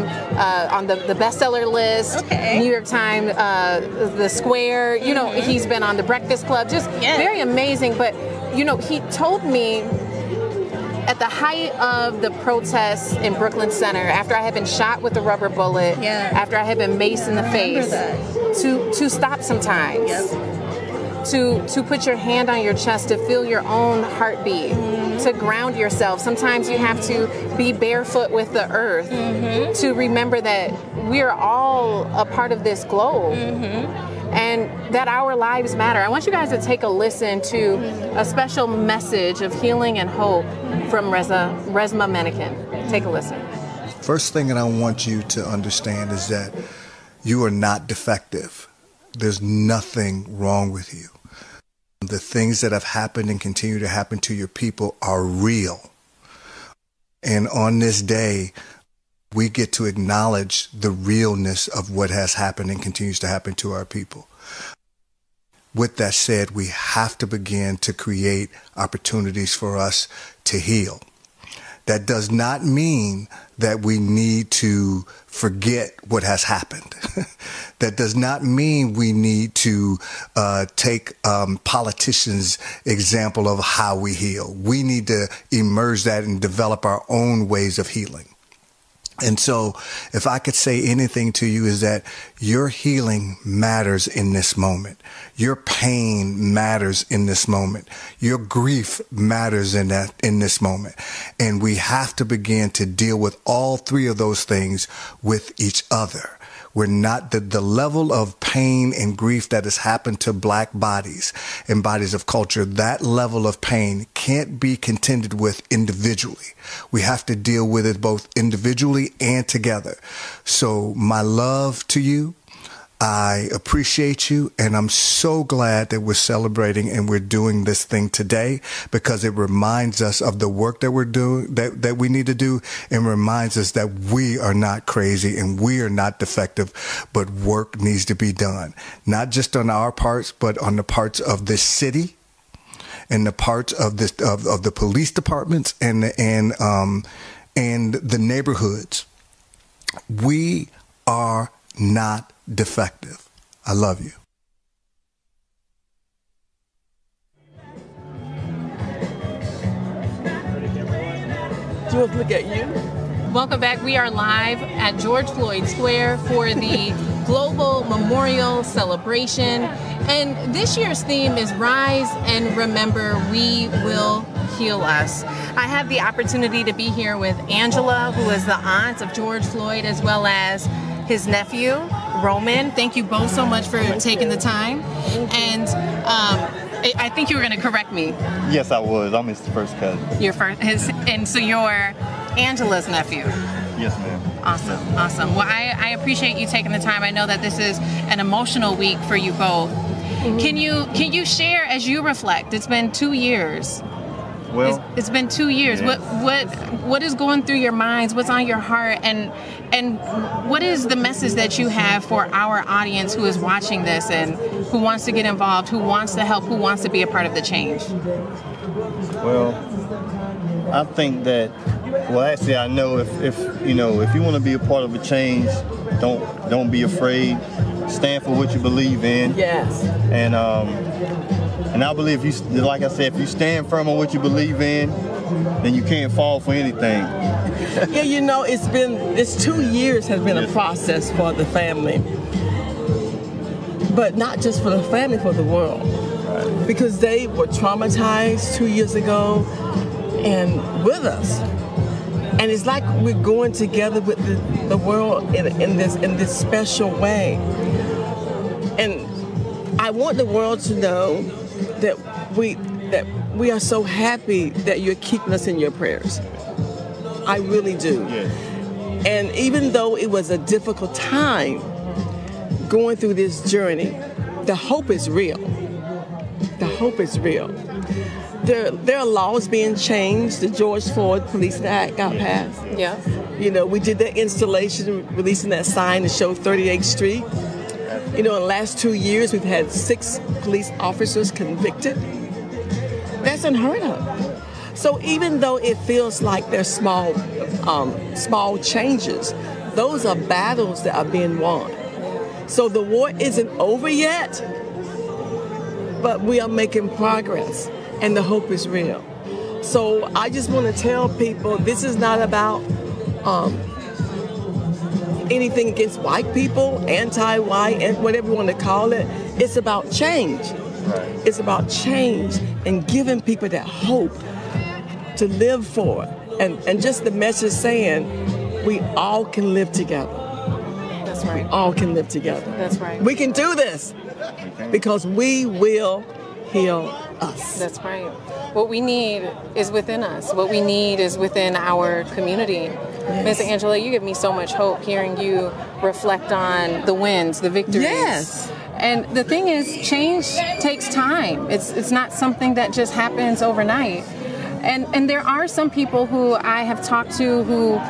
on the bestseller list, New York Times, The Square. You know, he's been on The Breakfast Club. Just very amazing. But you know, he told me at the height of the protests in Brooklyn Center, after I had been shot with a rubber bullet, after I had been maced in the face, to stop sometimes. To put your hand on your chest, to feel your own heartbeat, to ground yourself. Sometimes you have to be barefoot with the earth to remember that we are all a part of this globe and that our lives matter. I want you guys to take a listen to a special message of healing and hope from Resmaa Menakem. Take a listen. First thing that I want you to understand is that you are not defective. There's nothing wrong with you. The things that have happened and continue to happen to your people are real. And on this day, we get to acknowledge the realness of what has happened and continues to happen to our people. With that said, we have to begin to create opportunities for us to heal. That does not mean that we need to forget what has happened. That does not mean we need to take politicians' example of how we heal. We need to emerge that and develop our own ways of healing. And so if I could say anything to you, is that your healing matters in this moment. Your pain matters in this moment. Your grief matters in this moment. And we have to begin to deal with all three of those things with each other. We're not the level of pain and grief that has happened to Black bodies and bodies of culture. That level of pain can't be contended with individually. We have to deal with it both individually and together. So my love to you. I appreciate you, and I'm so glad that we're celebrating and we're doing this thing today, because it reminds us of the work that we're doing, that we need to do, and reminds us that we are not crazy and we are not defective, but work needs to be done, not just on our parts, but on the parts of this city and the parts of this of the police departments and and the neighborhoods. We are not defective. I love you. Do you want to look at you? Welcome back. We are live at George Floyd Square for the Global Memorial Celebration. And this year's theme is Rise and Remember, We Will Heal Us. I have the opportunity to be here with Angela, who is the aunt of George Floyd, as well as his nephew, Roman. Thank you both so much for taking the time. And I think you were going to correct me. Yes, I was. I'm his first cousin. And so you're Angela's nephew. Yes, ma'am. Awesome. Well, I appreciate you taking the time. I know that this is an emotional week for you both. Mm-hmm. Can you share as you reflect? It's been 2 years. Well, it's been 2 years. Yeah. What is going through your minds? What's on your heart? And what is the message that you have for our audience who is watching this and who wants to get involved, who wants to help, who wants to be a part of the change? Well, I think that, actually, I know if you want to be a part of a change, don't be afraid. Stand for what you believe in. Yes. And I believe like I said, if you stand firm on what you believe in, then you can't fall for anything. Yeah, it's 2 years has been a process for the family. But not just for the family, for the world. Right. Because they were traumatized 2 years ago and with us. And it's like we're going together with the world in this special way. And I want the world to know that we are so happy that you're keeping us in your prayers. I really do. Yes. And even though it was a difficult time going through this journey, the hope is real. The hope is real. There are laws being changed. The George Floyd Police Act got passed. Yeah. We did that installation, releasing that sign to show 38th Street. In the last 2 years, we've had 6 police officers convicted. That's unheard of. So even though it feels like there's small changes, those are battles that are being won. So the war isn't over yet, but we are making progress, and the hope is real. So I just want to tell people this is not about anything against white people, anti-white, and whatever you want to call it. It's about change. Right. It's about change and giving people that hope to live for. And just the message saying we all can live together. That's right. We all can live together. That's right. We can do this because we will heal us. That's right. What we need is within us. What we need is within our community. Yes. Ms. Angela, you give me so much hope hearing you reflect on the wins, the victories. Yes. And the thing is, change takes time. It's not something that just happens overnight. And there are some people who I have talked to who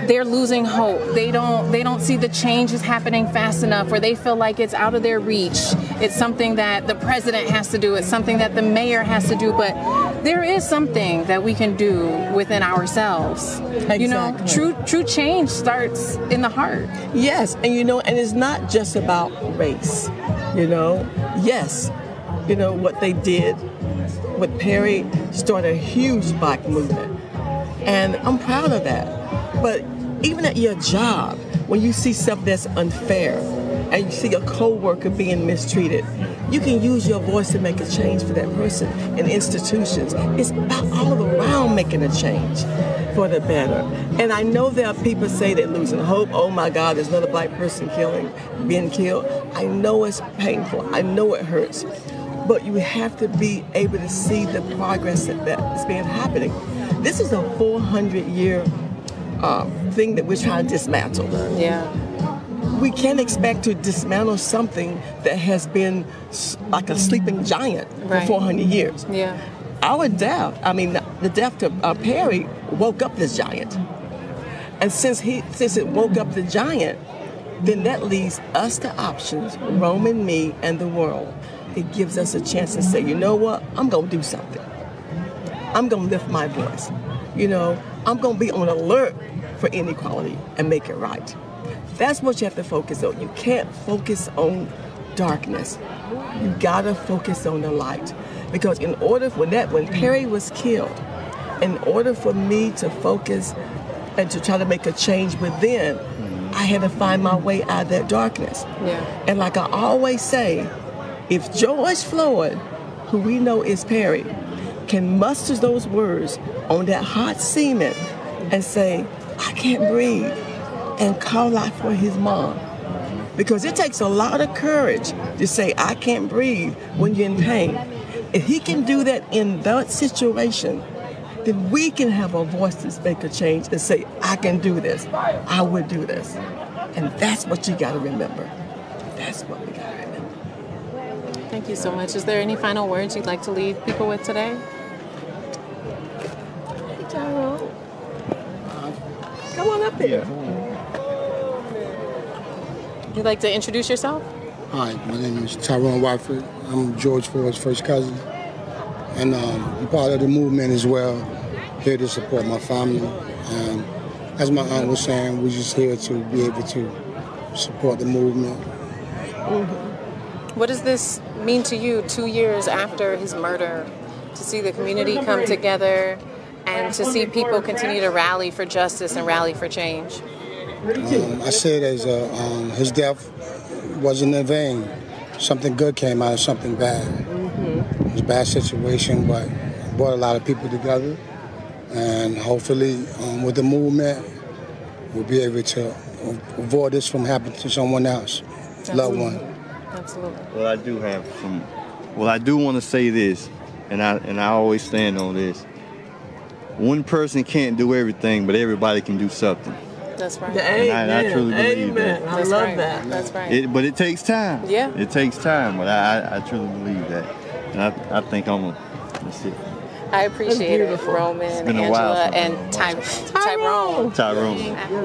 they're losing hope. They don't see the changes happening fast enough, or they feel like it's out of their reach. It's something that the president has to do. It's something that the mayor has to do. But there is something that we can do within ourselves. Exactly. True change starts in the heart. Yes, and and it's not just about race. Yes, what they did with Perry started a huge black movement, and I'm proud of that. But even at your job, when you see something that's unfair and you see a co-worker being mistreated, you can use your voice to make a change for that person in institutions. It's about all around making a change for the better. And I know there are people say they're losing hope. Oh my God, there's another black person being killed. I know it's painful. I know it hurts. But you have to be able to see the progress that's been happening. This is a 400-year thing that we're trying to dismantle. Yeah. We can't expect to dismantle something that has been like a sleeping giant for 400 years. Yeah. Our death, the death of Perry woke up this giant. And since it woke up the giant, then that leaves us the options, Roman, me, and the world. It gives us a chance to say, you know what, I'm going to do something. I'm going to lift my voice. You know, I'm going to be on alert for inequality and make it right. That's what you have to focus on. You can't focus on darkness. You gotta focus on the light. Because in order for that, when Perry was killed, in order for me to focus and to try to make a change within, I had to find my way out of that darkness. Yeah. And like I always say, if George Floyd, who we know is Perry, can muster those words on that hot cement and say, I can't breathe, and call out for his mom. Because it takes a lot of courage to say, I can't breathe when you're in pain. If he can do that in that situation, then we can have a voice to make a change and say, I can do this. I would do this. And that's what you got to remember. That's what we got to remember. Thank you so much. Is there any final words you'd like to leave people with today? Hey, Tyrone. Come on up here. You'd like to introduce yourself? Hi, my name is Tyrone Watford. I'm George Floyd's first cousin. And I'm part of the movement as well, here to support my family. As my aunt was saying, we're just here to be able to support the movement. What does this mean to you 2 years after his murder, to see the community come together and to see people continue to rally for justice and rally for change? I say it as his death wasn't in vain. Something good came out of something bad. It was a bad situation, but it brought a lot of people together. And hopefully, with the movement, we'll be able to avoid this from happening to someone else, loved one. Absolutely. Well, I do have some. Well, I do want to say this, and I always stand on this. One person can't do everything, but everybody can do something. That's right. And I truly believe that. I love that. That's right. But it takes time. Yeah. It takes time, but I truly believe that. And I think that's it. I appreciate it, Roman, been a Angela, while and Tyrone.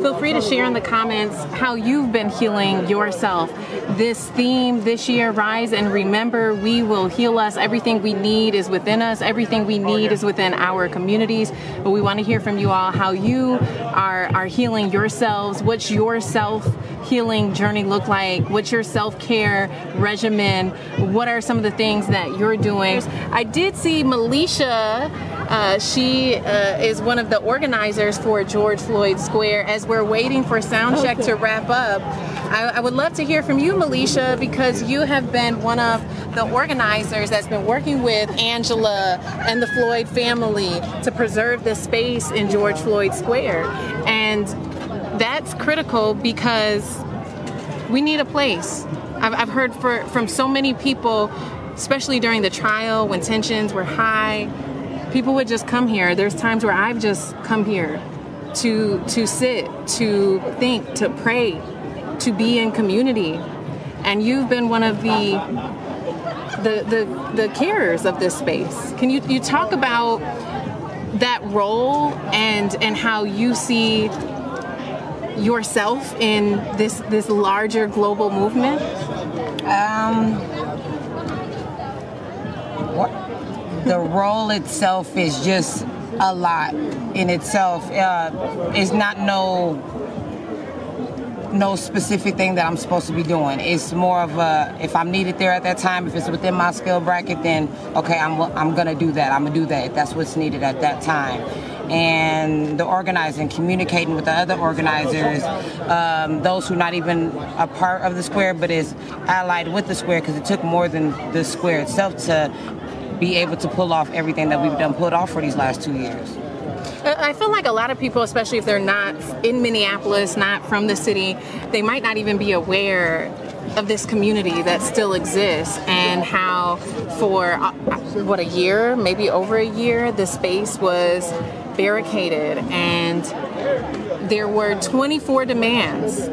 Feel free to share in the comments how you've been healing yourself. This theme this year, Rise and Remember, we will heal us. Everything we need is within us. Everything we need is within our communities. But we want to hear from you all how you are healing yourselves. What's your self-healing journey look like? What's your self-care regimen? What are some of the things that you're doing? I did see Melisha. She is one of the organizers for George Floyd Square. As we're waiting for sound check to wrap up, I would love to hear from you, Melisha, because you have been one of the organizers that's been working with Angela and the Floyd family to preserve the space in George Floyd Square. And that's critical because we need a place. I've heard from so many people, especially during the trial when tensions were high, people would just come here. There's times where I've just come here to sit, to think, to pray, to be in community. And you've been one of the carers of this space. Can you talk about that role and how you see yourself in this larger global movement? The role itself is just a lot in itself. It's not no specific thing that I'm supposed to be doing. It's more of a, if I'm needed there at that time, if it's within my skill bracket, then okay, I'm gonna do that. I'm gonna do that if that's what's needed at that time. And the organizing, communicating with the other organizers, those who are not even a part of the square but is allied with the square, because it took more than the square itself to be able to pull off everything that we've done pulled off for these last 2 years. I feel like a lot of people, especially if they're not in Minneapolis, not from the city, they might not even be aware of this community that still exists and how for, a year, maybe over a year, the space was barricaded and there were 24 demands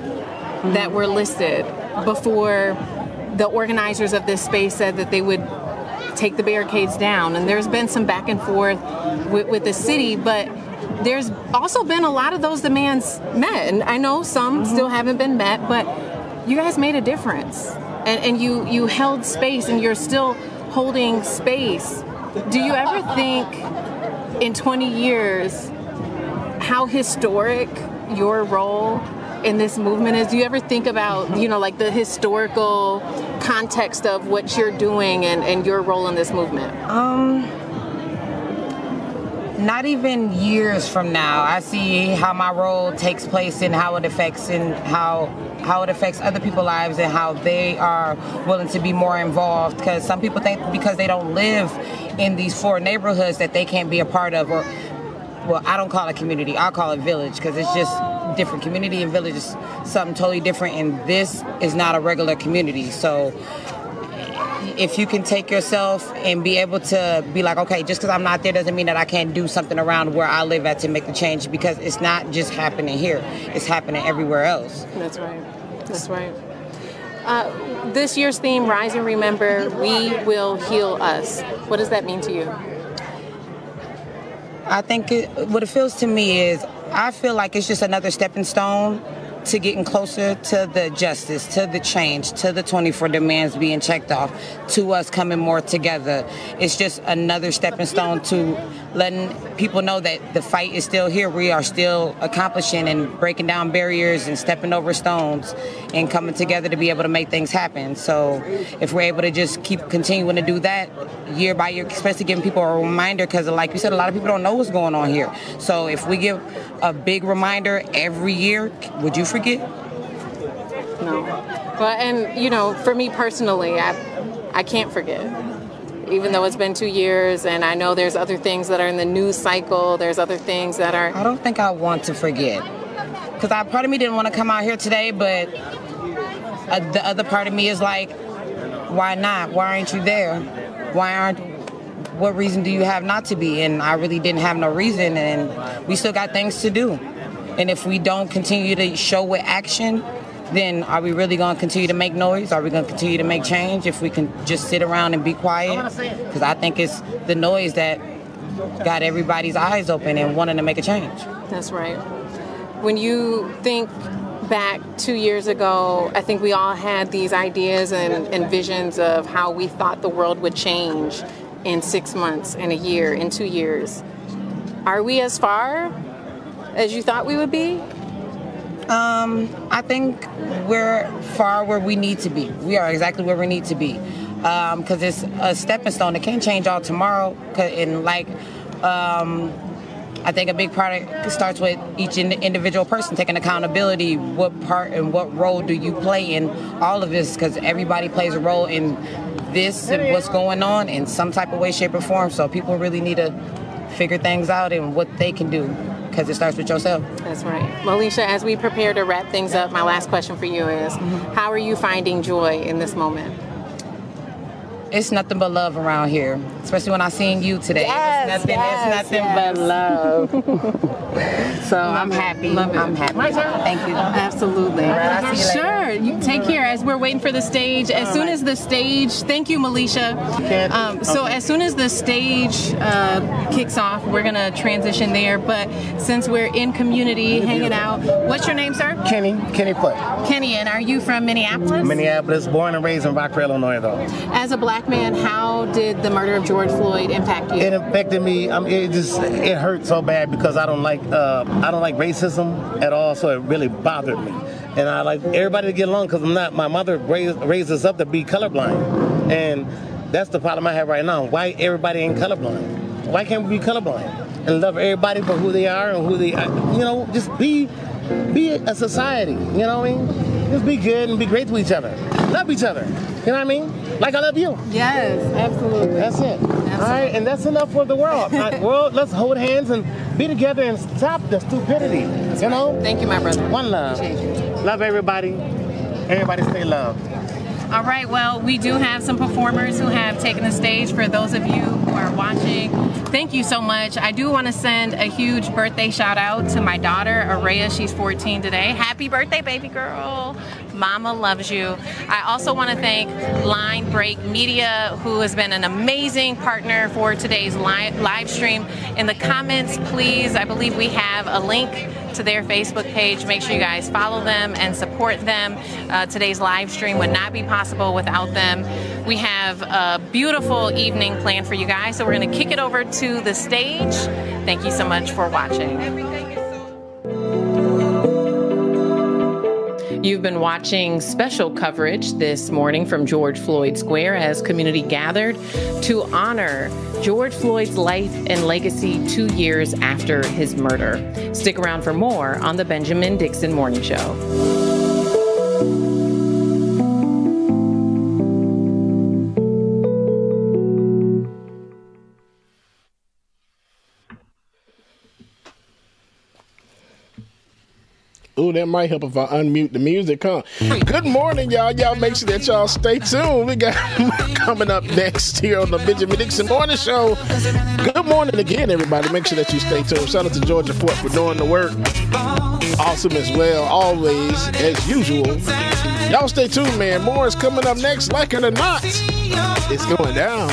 that were listed before the organizers of this space said that they would take the barricades down. And there's been some back and forth with the city, but there's also been a lot of those demands met. And I know some still haven't been met, but you guys made a difference. And you held space and you're still holding space. Do you ever think in 20 years, how historic your role in this movement is? Do you ever think about, like the historical context of what you're doing and your role in this movement? Not even years from now. I see how my role takes place and how it affects other people's lives and how they are willing to be more involved. Because some people think because they don't live in these 4 neighborhoods that they can't be a part of, or, well, I don't call it community, I'll call it village, because it's just different. Community and village is something totally different, and this is not a regular community. So if you can take yourself and be able to be like, okay, just because I'm not there doesn't mean that I can't do something around where I live at to make the change, because it's not just happening here, it's happening everywhere else. That's right. That's right. This year's theme, Rise and Remember, We Will Heal Us. What does that mean to you? I think what it feels to me is, I feel like it's just another stepping stone to getting closer to the justice, to the change, to the 24 demands being checked off, to us coming more together. It's just another stepping stone to letting people know that the fight is still here. We are still accomplishing and breaking down barriers and stepping over stones and coming together to be able to make things happen. So if we're able to just keep continuing to do that year by year, especially giving people a reminder, because like you said, a lot of people don't know what's going on here. So if we give a big reminder every year, would you forget? No. Well, and for me personally, I can't forget. Even though it's been 2 years, and I know there's other things that are in the news cycle, there's other things that are... I don't think I want to forget. Because part of me didn't want to come out here today, but the other part of me is like, why not? Why aren't you there? What reason do you have not to be? And I really didn't have no reason, and we still got things to do. And if we don't continue to show with action, then are we really going to continue to make noise? Are we going to continue to make change if we can just sit around and be quiet? Because I think it's the noise that got everybody's eyes open and wanting to make a change. That's right. When you think back 2 years ago, I think we all had these ideas and visions of how we thought the world would change in 6 months, in a year, in 2 years. Are we as far as you thought we would be? I think we're far where we need to be. We are exactly where we need to be. Because it's a stepping stone. It can't change all tomorrow. And I think a big part starts with each individual person taking accountability. What part and what role do you play in all of this? Because everybody plays a role in this and what's going on in some type of way, shape, or form. So people really need to figure things out and what they can do, because it starts with yourself. That's right. Melisha, as we prepare to wrap things up, my last question for you is, how are you finding joy in this moment? It's nothing but love around here, especially when I seen you today. Yes, it's nothing but love. So I'm happy. Love it. I'm happy. Thank you. Absolutely. Right, I'll see you sure. later. You take care as we're waiting for the stage. As soon as the stage, thank you, Melisha. So as soon as the stage kicks off, we're going to transition there. But since we're in community, hanging out, what's your name, sir? Kenny Putt. Kenny, and are you from Minneapolis? Minneapolis, born and raised in Rockford, Illinois, though. As a black man, how did the murder of George Floyd impact you? It impacted me. It hurt so bad because I don't like racism at all. So it really bothered me, and I like everybody to get along because I'm not. My mother raised us up to be colorblind, and that's the problem I have right now. Why everybody ain't colorblind? Why can't we be colorblind and love everybody for who they are and who they are? Just be a society. You know what I mean? Just be good and be great to each other. Love each other. You know what I mean? Like I love you. Yes, absolutely. That's it. Absolutely. All right, and that's enough for the world. World, let's hold hands and be together and stop the stupidity. You know? Thank you, my brother. One love. Love everybody. Everybody stay loved. All right, well, we do have some performers who have taken the stage. For those of you who are watching, thank you so much. I do want to send a huge birthday shout out to my daughter, Araya. She's 14 today. Happy birthday, baby girl. Mama loves you. I also want to thank Line Break Media, who has been an amazing partner for today's live stream. In the comments, please, I believe we have a link to their Facebook page. Make sure you guys follow them and support them. Today's live stream would not be possible without them. We have a beautiful evening planned for you guys, so we're going to kick it over to the stage Thank you so much for watching. You've been watching special coverage this morning from George Floyd Square as community gathered to honor George Floyd's life and legacy 2 years after his murder. Stick around for more on the Benjamin Dixon Morning Show. Ooh, that might help if I unmute the music, huh? Good morning, y'all. Y'all make sure that y'all stay tuned. We got coming up next here on the Benjamin Dixon Morning Show. Good morning again, everybody. Make sure that you stay tuned. Shout out to Georgia Fort for doing the work. Awesome as well, always, as usual. Y'all stay tuned, man. More is coming up next. Like it or not, it's going down.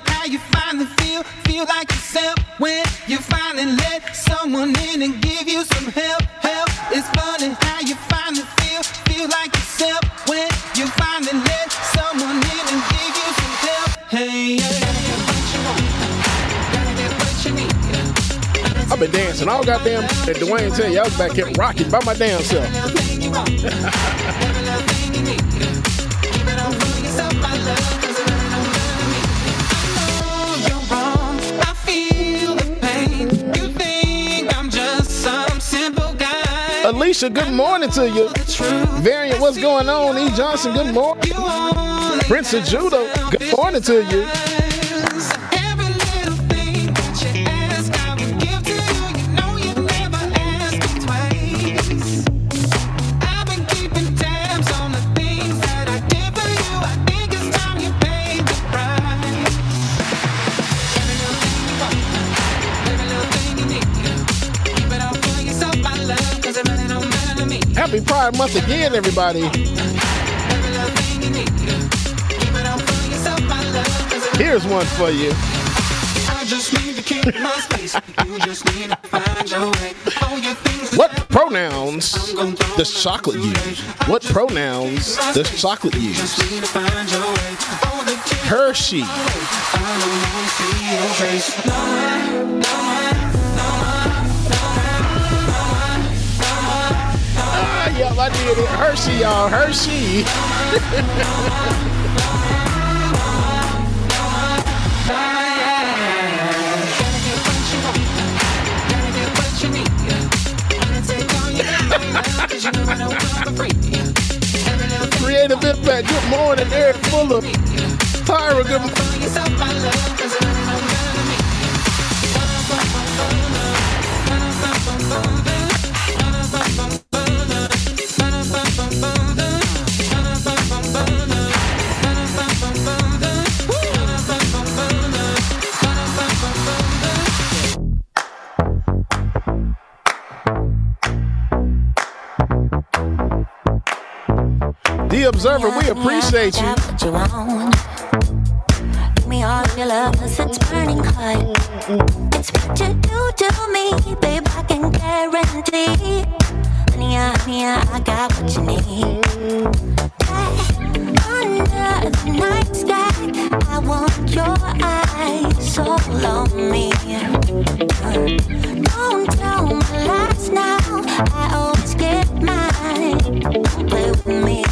How you finally feel like yourself when you finally let someone in and give you some help. It's funny how you finally feel like yourself when you finally let someone in and give you some help. Hey, I've been dancing all goddamn. And Dwayne tell you I was back here rocking by my damn self. Alicia, good morning to you. Variant, what's going on? E. Johnson, good morning. Prince of Judah, good morning to you. Happy Pride Month again, everybody. Here's one for you. What pronouns does chocolate use? What pronouns does chocolate use? Hershey. Yeah, I did it. Hershey, y'all. Hershey. Creative Impact. Good morning, Eric Fuller. Tyra, good morning. The Observer, we appreciate you. Give me all your love, 'cause it's burning hot. It's what you do to me, babe, I can guarantee. Honey, I got what you need. Under the night sky, I want your eyes all on me. Don't tell me lies now, I always get mine. Don't play with me.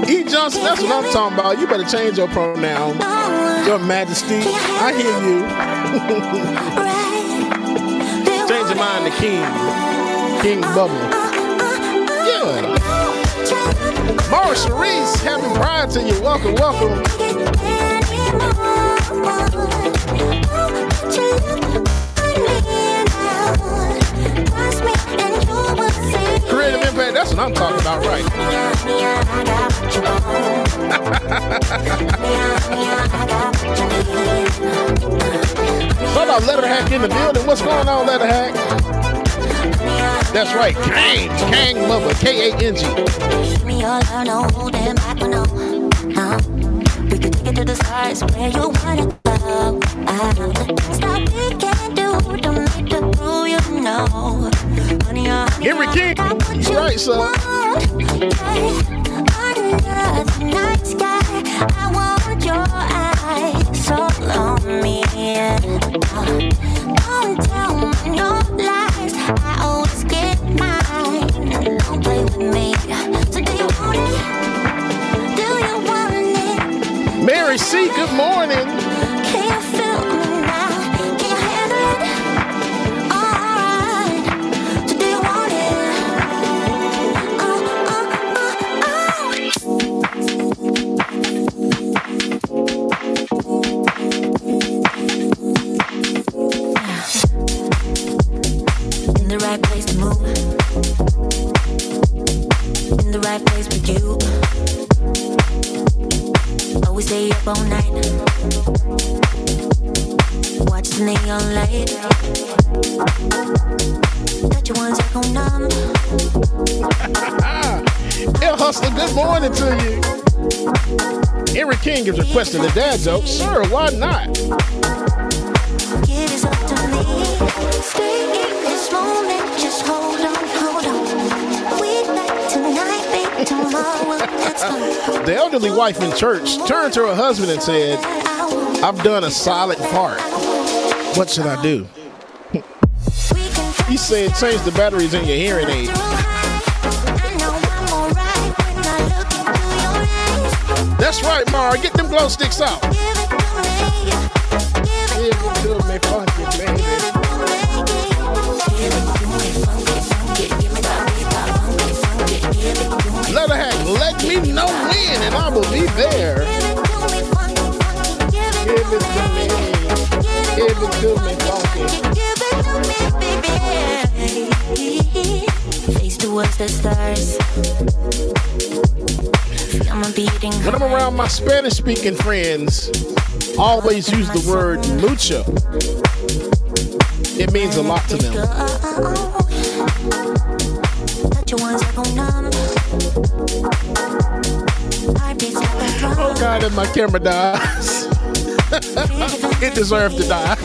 E. Johnson, that's what I'm talking about. You better change your pronoun. Your Majesty. I hear you. Change your mind to King. King Bubba. Yeah. Mara Sharice, happy Pride to you. Welcome, welcome. Creative Impact, that's what I'm talking about, right? What about Letterhack in the building? What's going on, Letterhack? That's right, Kang Bubba, K-A-N-G. Me all alone, no holding back, no. We could take it to the stars where you wanna go. Stop, we can't do, don't need to prove you know. Honey, Henry King, you right, son. under the night sky. I want your eyes all on me. Don't tell me no lies. I always get mine. Don't play with me. So do you want it? Do you want it? Mary C., good morning. Can you feel me now? Can you handle it? Alright. So do you want it? In the right place to move. In the right place with you. Always stay up all night. Watch the neon light. Touch your ones that go numb. El Hustler, good morning to you. Eric King is requesting a dad joke. Sure, why not? Give it up to me. Stay in this moment. Just hold on, hold on. We like tonight, babe. Tomorrow, let's go. The elderly wife in church turned to her husband and said, I've done a solid part. What should I do? He said, change the batteries in your hearing aid. That's right, Mara. Get them glow sticks out. Give it to me, funky, baby. Let her hack. Let me know when, and I will be there. Give it to me. Give it to me, funky. Face towards the stars. When I'm around my Spanish-speaking friends, always use the word mucho. It means a lot to them. Oh God, if my camera dies, it deserves to die.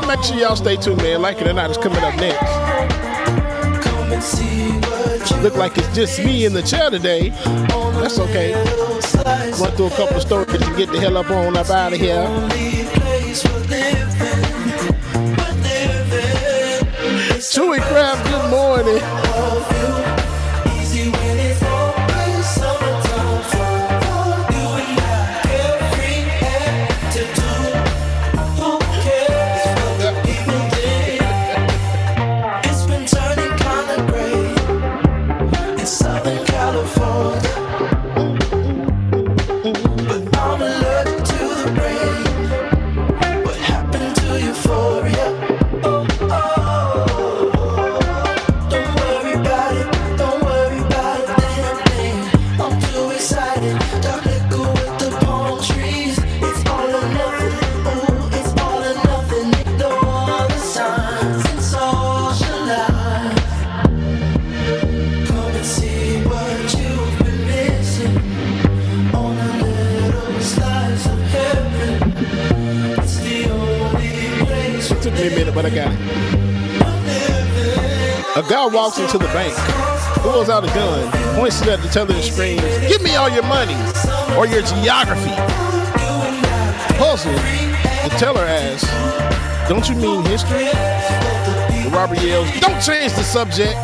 Make sure y'all stay tuned, man. Like It or Not is coming up next. Look like it's just me in the chair today. That's okay. Run through a couple of stories and get the hell up out of here. Chewy Crab, good morning. Took me a minute, but I got it. A guy walks into the bank pulls out a gun, points it at the teller and screams, "Give me all your money or your geography." Puzzled, the teller asks, "Don't you mean history?" The robber yells, "Don't change the subject."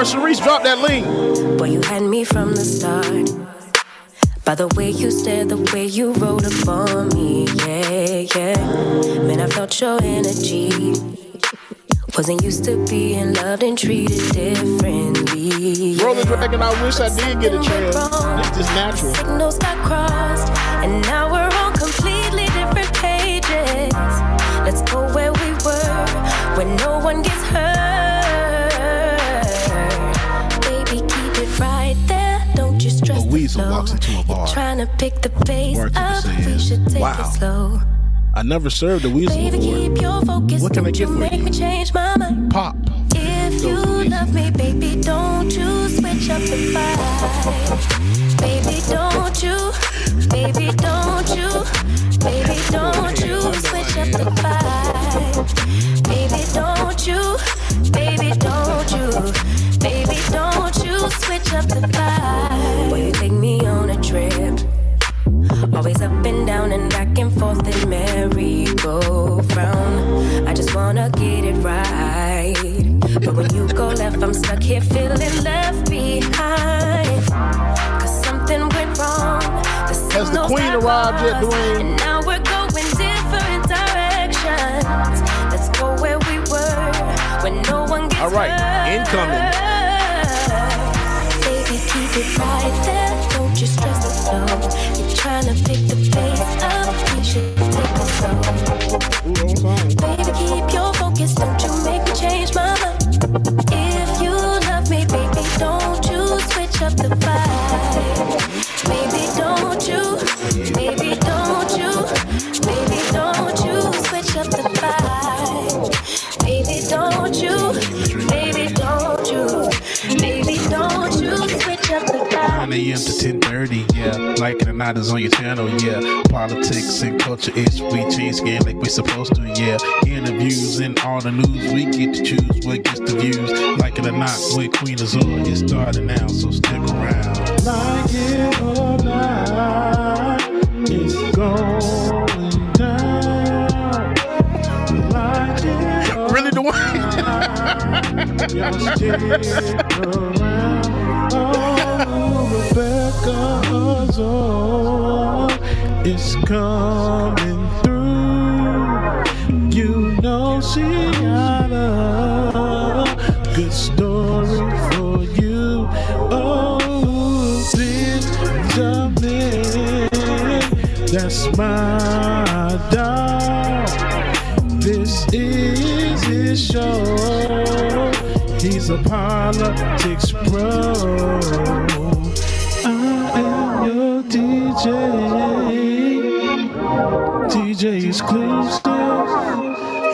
Sharice, drop that link. Boy, you had me from the start. By the way you stared, the way you wrote up for me, yeah, yeah. Man, I felt your energy. Wasn't used to being loved and treated differently. Rolling Dragon, I wish I did get a chance. It's just natural. Signals got crossed, and now we're on completely different pages. Let's go where we were, where no one gets hurt. Right there, don't you stress the flow. Walks into a bar. Trying to pick the pace up, we should take it slow. I never served a weasel Baby, before. keep your focus. What can I Don't get you for make you? me change my mind. Pop. If you love me, baby, don't you switch up the vibe. Baby, don't you, baby, don't you, baby, don't you switch up the vibe. Baby, don't you, baby, don't you, baby, don't you switch up the vibe. Boy, you take me on a trip. Always up and down and back and forth in merry-go-round. I just wanna get it right. But when you go left, I'm stuck here feeling left behind. Cause something went wrong. Has the queen arrived yet, Dwayne? And now we're going different directions. Let's go where we were, when no one gets All right, hurt. incoming. Baby, keep it right there. Don't you stress the flow. You're trying to pick the pace up. We should take it slow. Baby, keep your focus. Don't you make me change my mind. If you love me, baby, don't you switch up the vibe. Baby, don't you, baby, don't you, baby, don't you switch up the vibe. Baby, don't you, baby, don't you, baby, don't you switch up the vibe. 9 a.m. to 10:30, yeah. Like it or not is on your channel, yeah. Politics and culture is we change game like we supposed to, yeah. Interviews and all the news, we get to choose what gets the views. Like it or not, with Queen Azul, it's starting now, so stick around. Like it or not, it's going down. Like it or really, Dwayne? Just stick around. Oh, Rebecca Azul is coming through. You know she got a good story for you. Oh, Benjamin, that's my dog. This is his show. He's a politics pro. I am your DJ. DJ exclusive.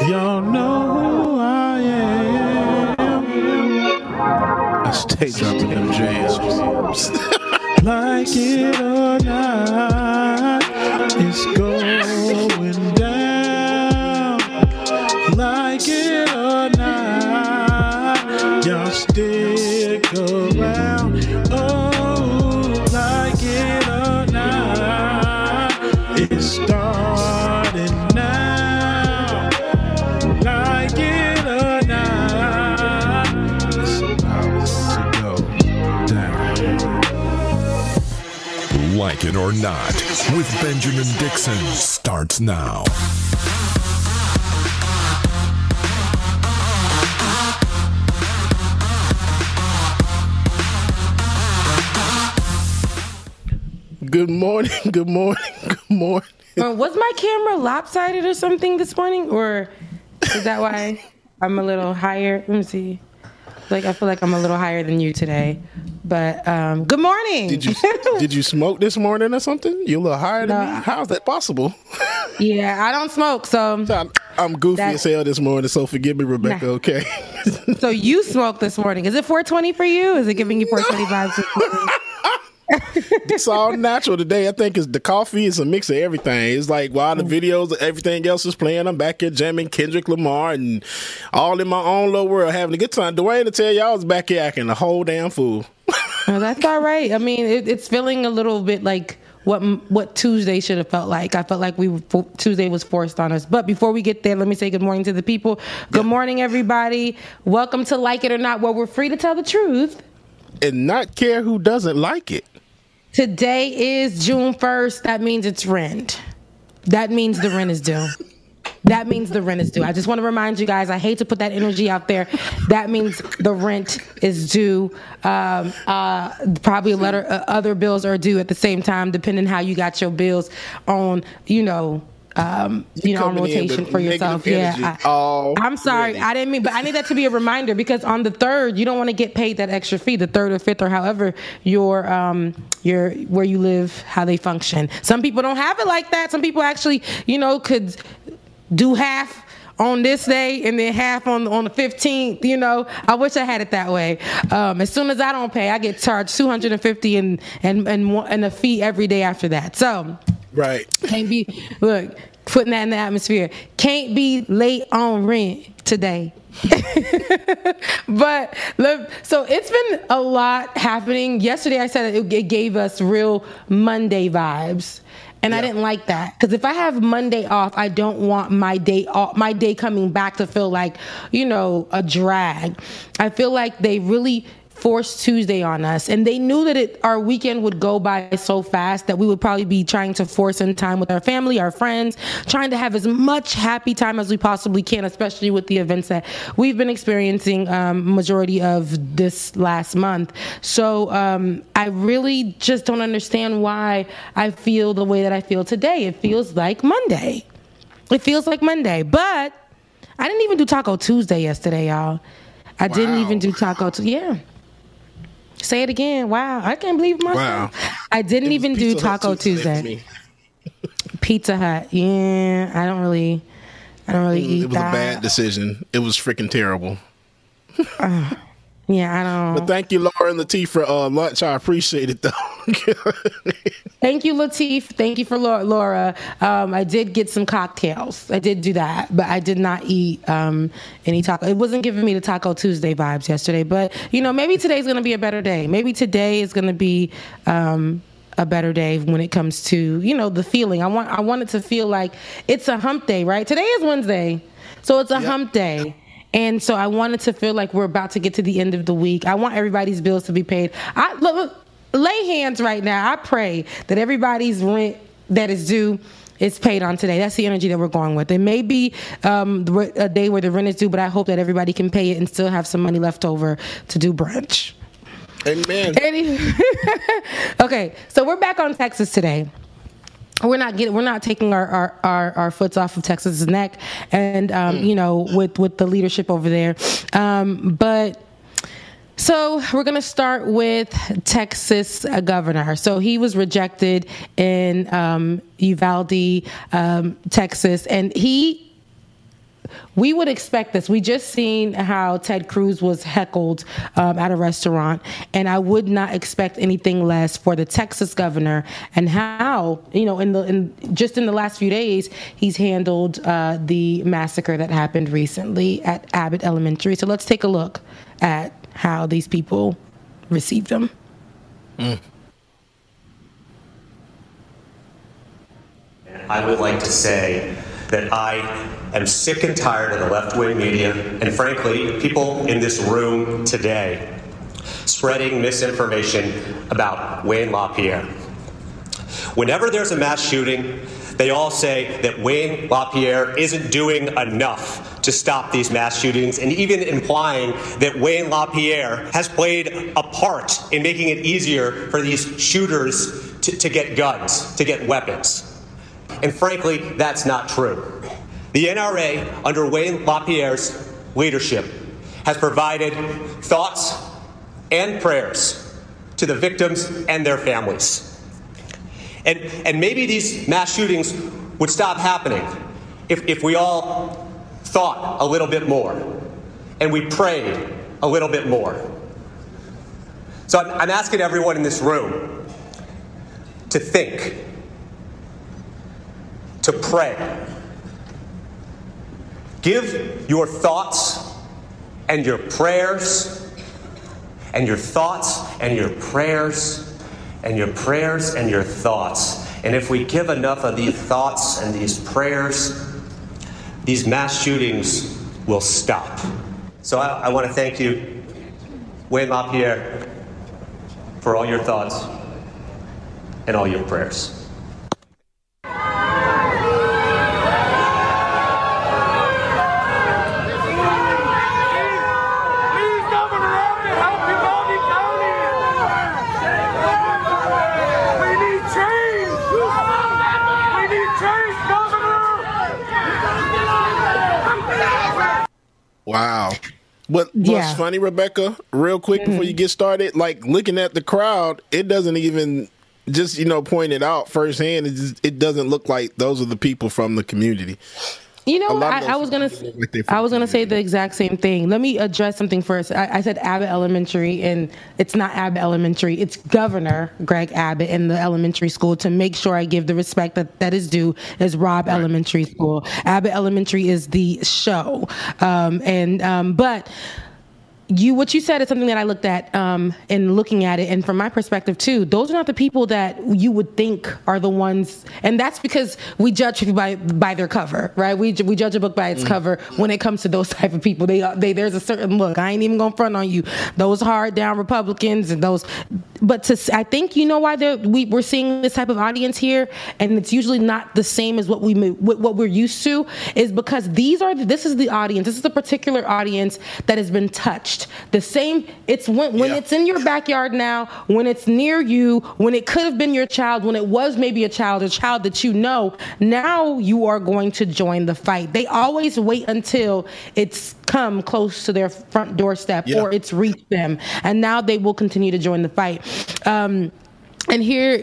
Y'all know who I am. I stay dropping them jams. Like it or not, it's going down. Like it or not, y'all stick around. Oh, like it or not, it's starting now. Like it or not, it's about to go down. Like It or Not with Benjamin Dixon starts now. Good morning, good morning, good morning. Was my camera lopsided or something this morning? Or is that why I'm a little higher? Let me see. Like, I feel like I'm a little higher than you today. But good morning. Did you smoke this morning or something? You a little higher than me? How is that possible? Yeah, I don't smoke, so I'm goofy as hell this morning, so forgive me, Rebecca, okay? So you smoked this morning. Is it 420 for you? Is it giving you 420 vibes this morning? It's all natural today. I think it's the coffee is a mix of everything. It's like while the videos, everything else is playing, I'm back here jamming Kendrick Lamar and all in my own little world, having a good time. Dwayne, to tell y'all, I was back here acting a whole damn fool. Well, that's all right. I mean, it's feeling a little bit like what Tuesday should have felt like. I felt like Tuesday was forced on us. But before we get there, let me say good morning to the people. Good morning, everybody. Welcome to Like It or Not, where we're free to tell the truth and not care who doesn't like it. Today is June 1st. That means it's rent. That means the rent is due. That means the rent is due. I just want to remind you guys, I hate to put that energy out there. That means the rent is due. Probably other bills are due at the same time, depending how you got your bills on, on rotation for yourself. Yeah. I'm sorry. I didn't mean, but I need that to be a reminder, because on the 3rd, you don't want to get paid that extra fee, the 3rd or 5th or however your where you live, how they function. Some people don't have it like that. Some people actually, could do half on this day and then half on the 15th. I wish I had it that way. As soon as I don't pay, I get charged $250 and a fee every day after that. So right, can't be putting that in the atmosphere. Can't be late on rent today. But so it's been a lot happening. Yesterday I said it gave us real Monday vibes. And I didn't like that, because if I have Monday off, I don't want my day coming back to feel like, a drag. I feel like they really forced Tuesday on us, and they knew that our weekend would go by so fast that we would probably be trying to force in time with our family, our friends, trying to have as much happy time as we possibly can, especially with the events that we've been experiencing majority of this last month. So I really just don't understand why I feel the way that I feel today. It feels like Monday. But I didn't even do Taco Tuesday yesterday, y'all. I didn't even do Taco Tuesday. Yeah. Say it again. Wow. I can't believe myself. Wow. I didn't even do Taco Tuesday. Pizza Hut. Yeah. I don't really eat that. It was a bad decision. It was freaking terrible. Yeah, I don't. But thank you, Laura and Latif, for lunch. I appreciate it, though. Thank you, Latif. Thank you for Laura. I did get some cocktails. I did do that, but I did not eat any taco. It wasn't giving me the Taco Tuesday vibes yesterday. But, maybe today's going to be a better day. Maybe today is going to be a better day when it comes to, the feeling. I want it to feel like it's a hump day, right? Today is Wednesday, so it's a hump day. And so I wanted to feel like we're about to get to the end of the week. I want everybody's bills to be paid. Look, lay hands right now. I pray that everybody's rent that is due is paid on today. That's the energy that we're going with. It may be a day where the rent is due, but I hope that everybody can pay it and still have some money left over to do brunch. Amen. Okay, so we're back on Texas today. We're not taking our foots off of Texas's neck, and with the leadership over there. But so we're gonna start with Texas governor. So he was rejected in Uvalde, Texas, and we would expect this. We just seen how Ted Cruz was heckled at a restaurant, and I would not expect anything less for the Texas governor, and how in the last few days he's handled the massacre that happened recently at Abbott Elementary. So let's take a look at how these people received him. I would like to say that I am sick and tired of the left-wing media and, frankly, people in this room today spreading misinformation about Wayne LaPierre. Whenever there's a mass shooting, they all say that Wayne LaPierre isn't doing enough to stop these mass shootings, and even implying that Wayne LaPierre has played a part in making it easier for these shooters to get guns, to get weapons. And frankly, that's not true. The NRA, under Wayne LaPierre's leadership, has provided thoughts and prayers to the victims and their families. And maybe these mass shootings would stop happening if we all thought a little bit more and we prayed a little bit more. So I'm asking everyone in this room to think, to pray. Give your thoughts and your prayers and your thoughts and your prayers and your prayers and your thoughts. And if we give enough of these thoughts and these prayers, these mass shootings will stop. So I want to thank you, Wayne LaPierre, for all your thoughts and all your prayers. Wow. But what's funny, Rebecca, real quick before you get started, like looking at the crowd, it doesn't even just, point it out firsthand. It doesn't look like those are the people from the community. I was gonna say the exact same thing. Let me address something first. I said Abbott Elementary, and it's not Abbott Elementary. It's Governor Greg Abbott in the elementary school. To make sure I give the respect that is due, is Robb Elementary School. Abbott Elementary is the show, but. What you said is something that I looked at in looking at it, and from my perspective too, those are not the people that you would think are the ones, and that's because we judge people by their cover, right? We judge a book by its cover when it comes to those type of people. There's a certain look. I ain't even gonna front on you. Those hard down Republicans and those, but I think you know why we're seeing this type of audience here, and it's usually not the same as what we're used to, is because this is the audience. This is the particular audience that has been touched. The same, it's when it's in your backyard now, when it's near you, when it could have been your child, when it was maybe a child that now you are going to join the fight. They always wait until it's come close to their front doorstep or it's reached them, and now they will continue to join the fight. And here,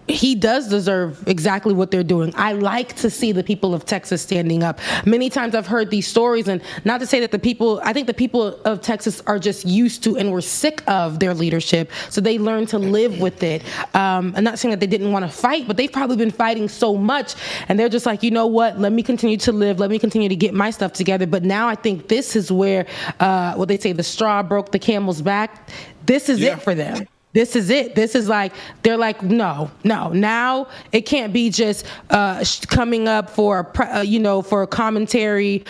he does deserve exactly what they're doing. I like to see the people of Texas standing up. Many times I've heard these stories, and not to say that I think the people of Texas are just used to and were sick of their leadership, so they learned to live with it. I'm not saying that they didn't want to fight, but they've probably been fighting so much, and they're just like, you know what, let me continue to live, let me continue to get my stuff together. But now I think this is where, what they say, the straw broke the camel's back. This is it for them. This is it. This is like, they're like, no. Now it can't be just coming up for, for commentary,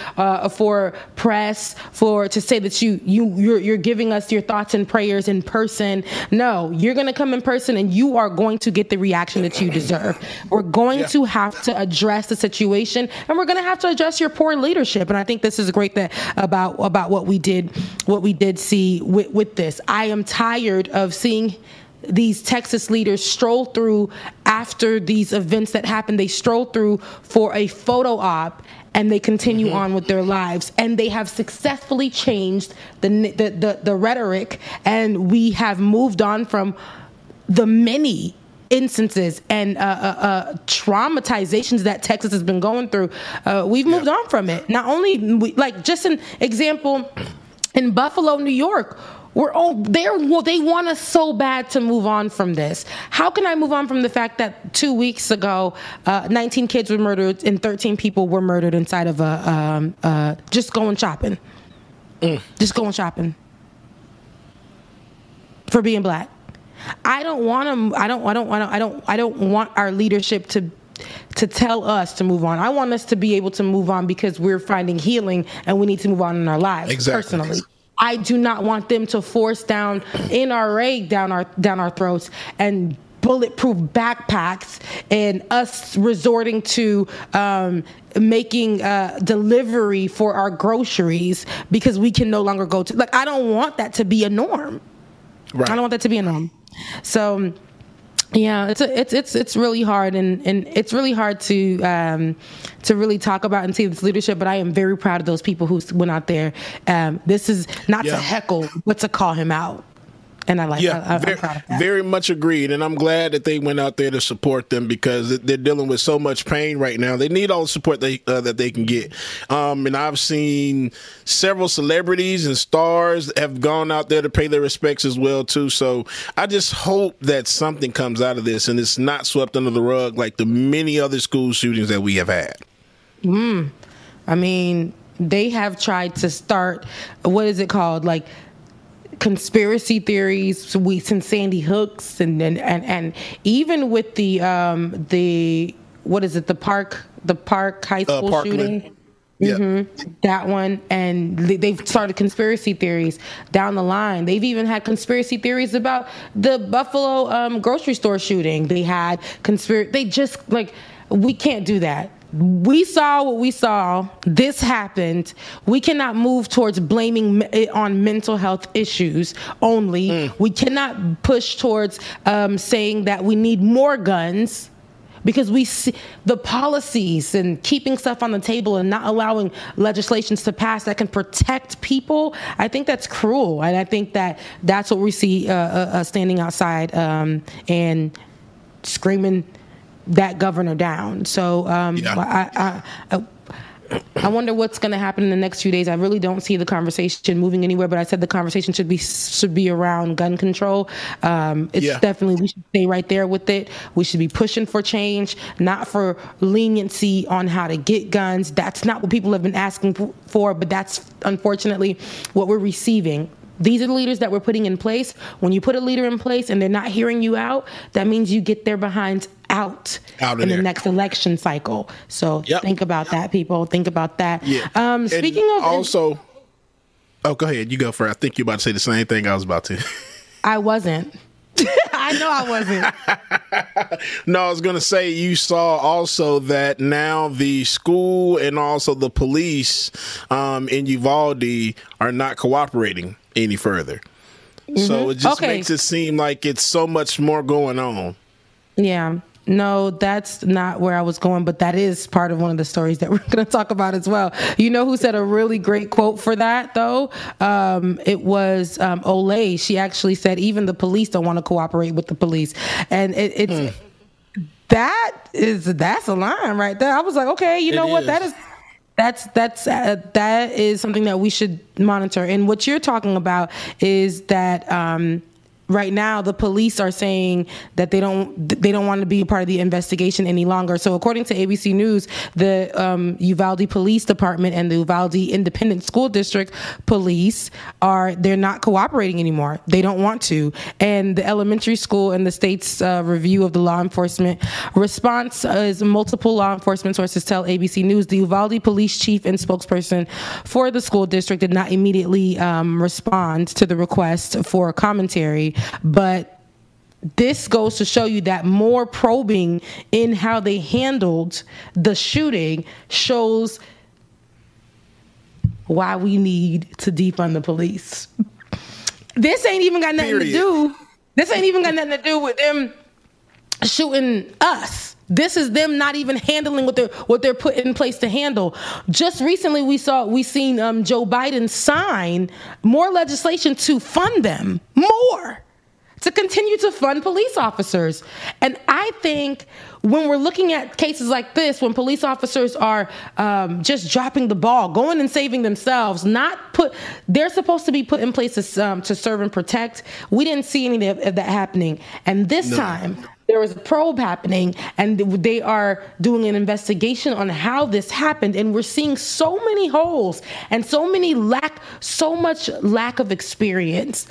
for press, to say that you're giving us your thoughts and prayers in person. No, you're going to come in person and you are going to get the reaction that you deserve. We're going to have to address the situation, and we're going to have to address your poor leadership. And I think this is great about what we did see with this. I am tired of seeing these Texas leaders stroll through after these events that happen. They stroll through for a photo op and they continue on with their lives. And they have successfully changed the rhetoric, and we have moved on from the many instances and traumatizations that Texas has been going through. We've moved on from it. Not only, just an example, in Buffalo, New York, they want us so bad to move on from this. How can I move on from the fact that 2 weeks ago, 19 kids were murdered and 13 people were murdered inside of just going shopping? Just going shopping for being black. I don't want our leadership to tell us to move on. I want us to be able to move on because we're finding healing and we need to move on in our lives. Personally. I do not want them to force down NRA down our throats and bulletproof backpacks and us resorting to making delivery for our groceries because we can no longer go to, I don't want that to be a norm. Right. I don't want that to be a norm. So Yeah, it's really hard, and it's really hard to really talk about and see this leadership. But I am very proud of those people who went out there. This is not to heckle, but to call him out. And I'm very, proud of that. Very much agreed. And I'm glad that they went out there to support them because they're dealing with so much pain right now. They need all the support that they can get. And I've seen several celebrities and stars have gone out there to pay their respects as well, too. So I just hope that something comes out of this and it's not swept under the rug like the many other school shootings that we have had. I mean, they have tried to start, what is it called? Like, conspiracy theories since Sandy Hooks and even with the what is it, the Park High School Parkland. shooting, that one, and they've started conspiracy theories down the line. They've even had conspiracy theories about the Buffalo grocery store shooting. They had they just, like, we can't do that. We saw what we saw. This happened. We cannot move towards blaming it on mental health issues only. We cannot push towards saying that we need more guns, because we see the policies and keeping stuff on the table and not allowing legislations to pass that can protect people. I think that's cruel. And I think that that's what we see standing outside and screaming that governor down. So I wonder what's going to happen in the next few days. I really don't see the conversation moving anywhere, but I said the conversation should be around gun control. It's definitely, we should stay right there with it. We should be pushing for change, not for leniency on how to get guns. That's not what people have been asking for, but that's unfortunately what we're receiving. These are the leaders that we're putting in place. When you put a leader in place and they're not hearing you out, that means you get their behinds out in the next election cycle. So think about that, people. Think about that. Yeah. Speaking of... Also... Oh, go ahead. You go first. I think you're about to say the same thing I was about to. I wasn't. I know I wasn't. No, I was going to say, you saw also that now the school and also the police in Uvalde are not cooperating any further. So it just makes it seem like it's so much more going on. Yeah. No, that's not where I was going, but that is part of one of the stories that we're going to talk about as well. You know who said a really great quote for that, though? It was Olay. She actually said even the police don't want to cooperate with the police. And that's a line right there. I was like, okay, you know what? That is something that we should monitor. And what you're talking about is that right now the police are saying that they don't want to be a part of the investigation any longer. So according to ABC News, the Uvalde Police Department and the Uvalde Independent School District Police they're not cooperating anymore. They don't want to. And the elementary school and the state's review of the law enforcement response is multiple law enforcement sources tell ABC News the Uvalde police chief and spokesperson for the school district did not immediately respond to the request for commentary. But this goes to show you that more probing in how they handled the shooting shows why we need to defund the police. This ain't even got nothing to do. This ain't even got nothing to do with them shooting us. This is them not even handling what they're put in place to handle. Just recently, we seen Joe Biden sign more legislation to fund them more. To continue to fund police officers. And I think when we're looking at cases like this, when police officers are just dropping the ball, going and saving themselves, they're supposed to be put in place to serve and protect. We didn't see any of that happening. And this time, there was a probe happening, and they are doing an investigation on how this happened. And we're seeing so many holes and so much lack of experience.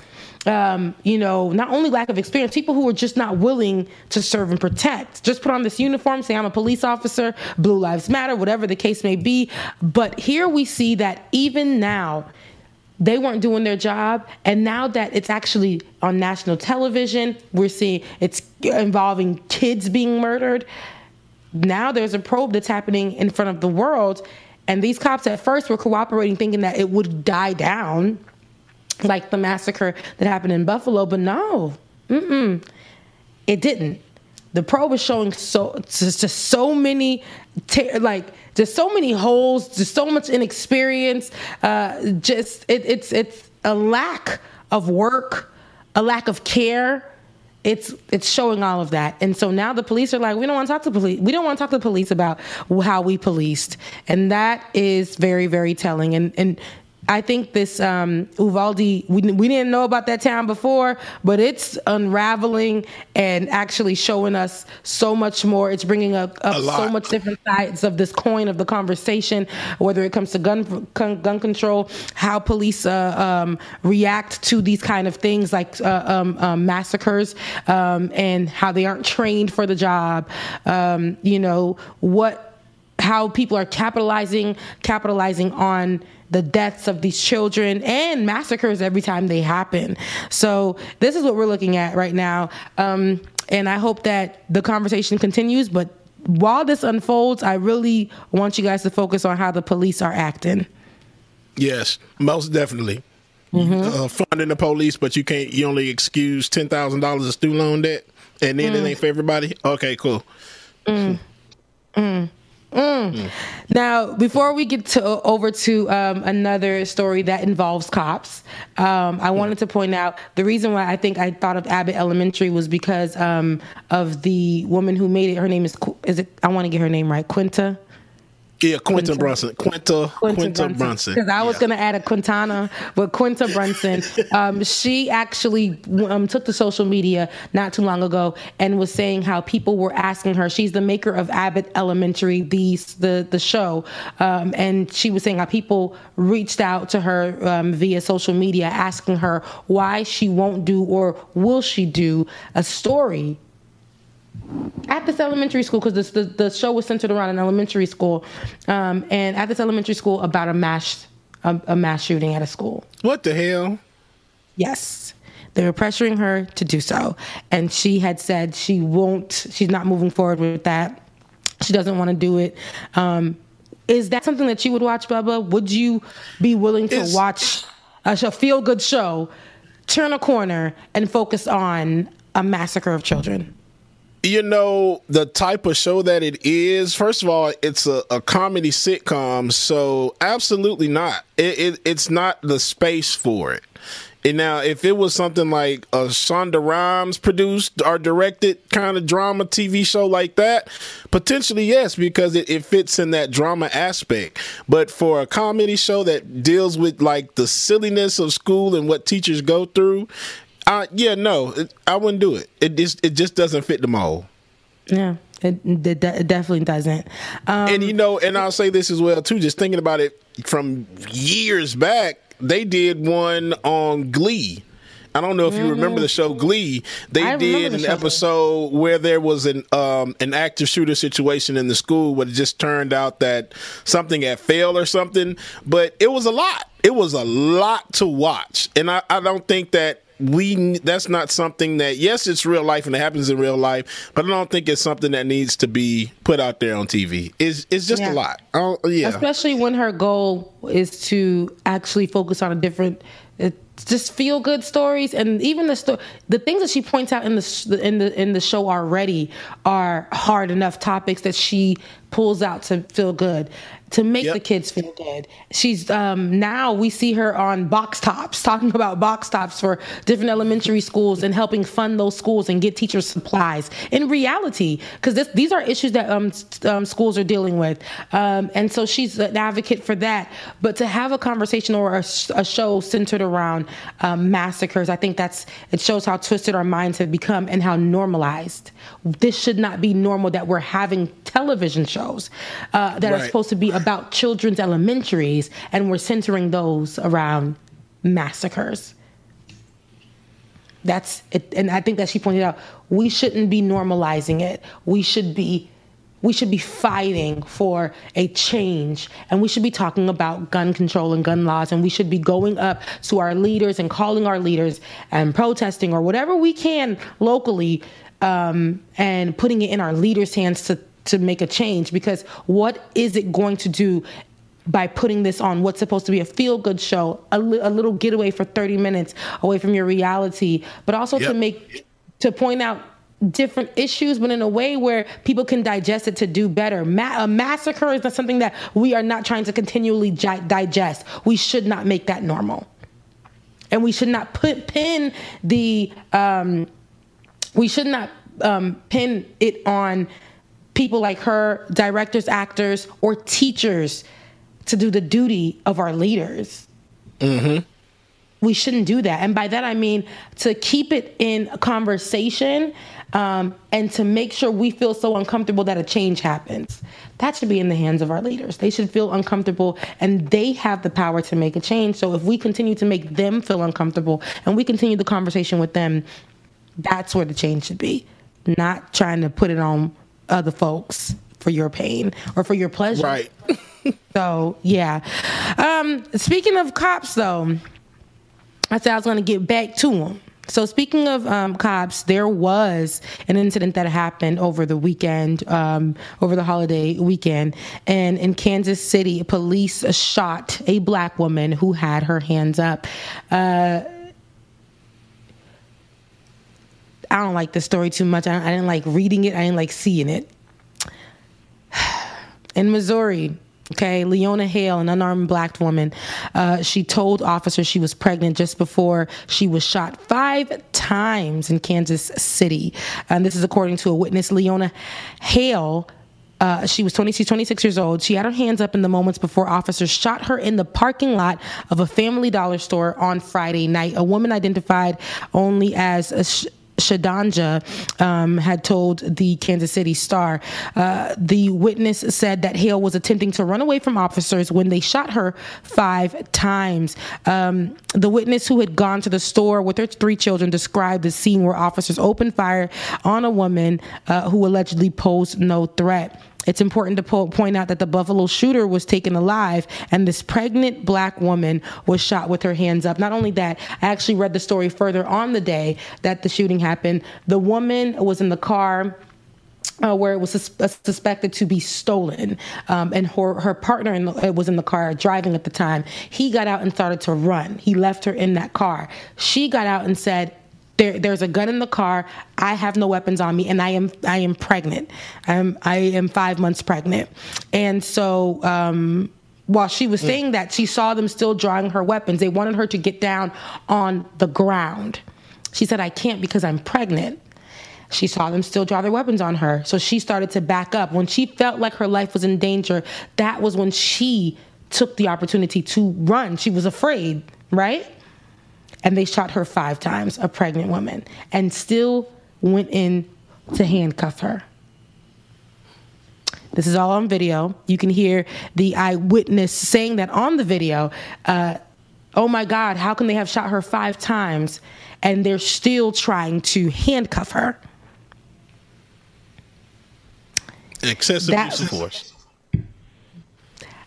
Not only lack of experience, people who are just not willing to serve and protect. Just put on this uniform, say I'm a police officer, Blue Lives Matter, whatever the case may be. But here we see that even now, they weren't doing their job. And now that it's actually on national television, we're seeing it's involving kids being murdered. Now there's a probe that's happening in front of the world. And these cops at first were cooperating, thinking that it would die down, like the massacre that happened in Buffalo. But no, it didn't. the probe is showing just so many just so many holes, just so much inexperience. It's a lack of work, a lack of care. It's showing all of that. And so now the police are like, we don't want to talk to police. We don't want to talk to the police about how we policed. And that is very, very telling. And I think this Uvalde, we didn't know about that town before, but it's unraveling and actually showing us so much more. It's bringing up so much different sides of this coin of the conversation, whether it comes to gun control, how police react to these kind of things like massacres, and how they aren't trained for the job. How people are capitalizing on the deaths of these children and massacres every time they happen. So this is what we're looking at right now. And I hope that the conversation continues. But while this unfolds, I really want you guys to focus on how the police are acting. Yes, most definitely. Funding the police, but you only excuse $10,000 of student loan debt, and then it ain't for everybody. Okay, cool. Now, before we get over to another story that involves cops, I wanted to point out the reason why I thought of Abbott Elementary was because of the woman who made it. Her name I want to get her name right, Quinta. Yeah, Quinta Brunson. Quinta Brunson. Because I was going to add a Quintana, but Quinta Brunson. She actually took to social media not too long ago and was saying how people were asking her. She's the maker of Abbott Elementary, the show, and she was saying how people reached out to her via social media asking her why she won't do or will she do a story at this elementary school, because the show was centered around an elementary school, and at this elementary school about a mass shooting at a school. What the hell? Yes. They were pressuring her to do so, and she had said she's not moving forward with that. She doesn't want to do it. Is that something that you would watch, Bubba? Would you be willing to watch a feel-good show, turn a corner, and focus on a massacre of children? The type of show that it is, first of all, it's a comedy sitcom, so absolutely not. It's not the space for it. And now, if it was something like a Shonda Rhimes produced or directed kind of drama TV show like that, potentially yes, because it fits in that drama aspect. But for a comedy show that deals with like the silliness of school and what teachers go through, I wouldn't do it. It just doesn't fit the mold. Yeah, it definitely doesn't. And I'll say this as well too. Just thinking about it from years back, they did one on Glee. I don't know if you remember the show Glee. They did an episode where there was an active shooter situation in the school, but it just turned out that something had failed or something. But it was a lot. It was a lot to watch, and I don't think that. That's not something that, yes, it's real life and it happens in real life, but I don't think it's something that needs to be put out there on TV. It's just a lot. Especially when her goal is to actually focus on a different, just feel good stories, and even the things that she points out in the show already are hard enough topics that she pulls out to feel good, to make the kids feel good. She's now we see her on box tops, talking about box tops for different elementary schools and helping fund those schools and get teachers supplies in reality, because these are issues that schools are dealing with, and so she's an advocate for that. But to have a conversation or a show centered around massacres, I think it shows how twisted our minds have become and how normalized. This should not be normal that we're having television shows that are supposed to be about children's elementaries, and we're centering those around massacres. That's it, and I think that she pointed out we shouldn't be normalizing it. We should be fighting for a change, and we should be talking about gun control and gun laws, and we should be going up to our leaders and calling our leaders and protesting or whatever we can locally, and putting it in our leaders' hands to make a change. Because what is it going to do by putting this on what's supposed to be a feel-good show, a little getaway for 30 minutes away from your reality, but also to point out different issues, but in a way where people can digest it to do better. A massacre is not something that we are not trying to continually digest. We should not make that normal. And we should not pin it on people like her, directors, actors, or teachers to do the duty of our leaders. Mm-hmm. We shouldn't do that. And by that, I mean to keep it in a conversation and to make sure we feel so uncomfortable that a change happens. That should be in the hands of our leaders. They should feel uncomfortable, and they have the power to make a change. So if we continue to make them feel uncomfortable and we continue the conversation with them, that's where the change should be. Not trying to put it on other folks for your pain or for your pleasure. Right. So, yeah. Speaking of cops, though, I said I was going to get back to them. So speaking of cops, there was an incident that happened over the weekend, over the holiday weekend. And in Kansas City, police shot a black woman who had her hands up. I don't like this story too much. I didn't like reading it. I didn't like seeing it. In Missouri, okay, Leona Hale, an unarmed black woman, she told officers she was pregnant just before she was shot 5 times in Kansas City. And this is according to a witness. Leona Hale, she's 26 years old. She had her hands up in the moments before officers shot her in the parking lot of a Family Dollar store on Friday night. A woman identified only as Shadanja had told the Kansas City Star. The witness said that Hale was attempting to run away from officers when they shot her 5 times. The witness, who had gone to the store with her 3 children, described the scene where officers opened fire on a woman who allegedly posed no threat. It's important to point out that the Buffalo shooter was taken alive, and this pregnant black woman was shot with her hands up. Not only that, I actually read the story further on the day that the shooting happened. The woman was in the car where it was suspected to be stolen, and her partner was in the car driving at the time. He got out and started to run. He left her in that car. She got out and said, There's a gun in the car. I have no weapons on me, and I am pregnant. I am 5 months pregnant. And so while she was saying that, she saw them still drawing her weapons. They wanted her to get down on the ground. She said, I can't because I'm pregnant. She saw them still draw their weapons on her. So she started to back up. When she felt like her life was in danger, that was when she took the opportunity to run. She was afraid, right? And they shot her 5 times, a pregnant woman, and still went in to handcuff her. This is all on video. You can hear the eyewitness saying that on the video. Oh my God, how can they have shot her 5 times and they're still trying to handcuff her? Excessive use of force.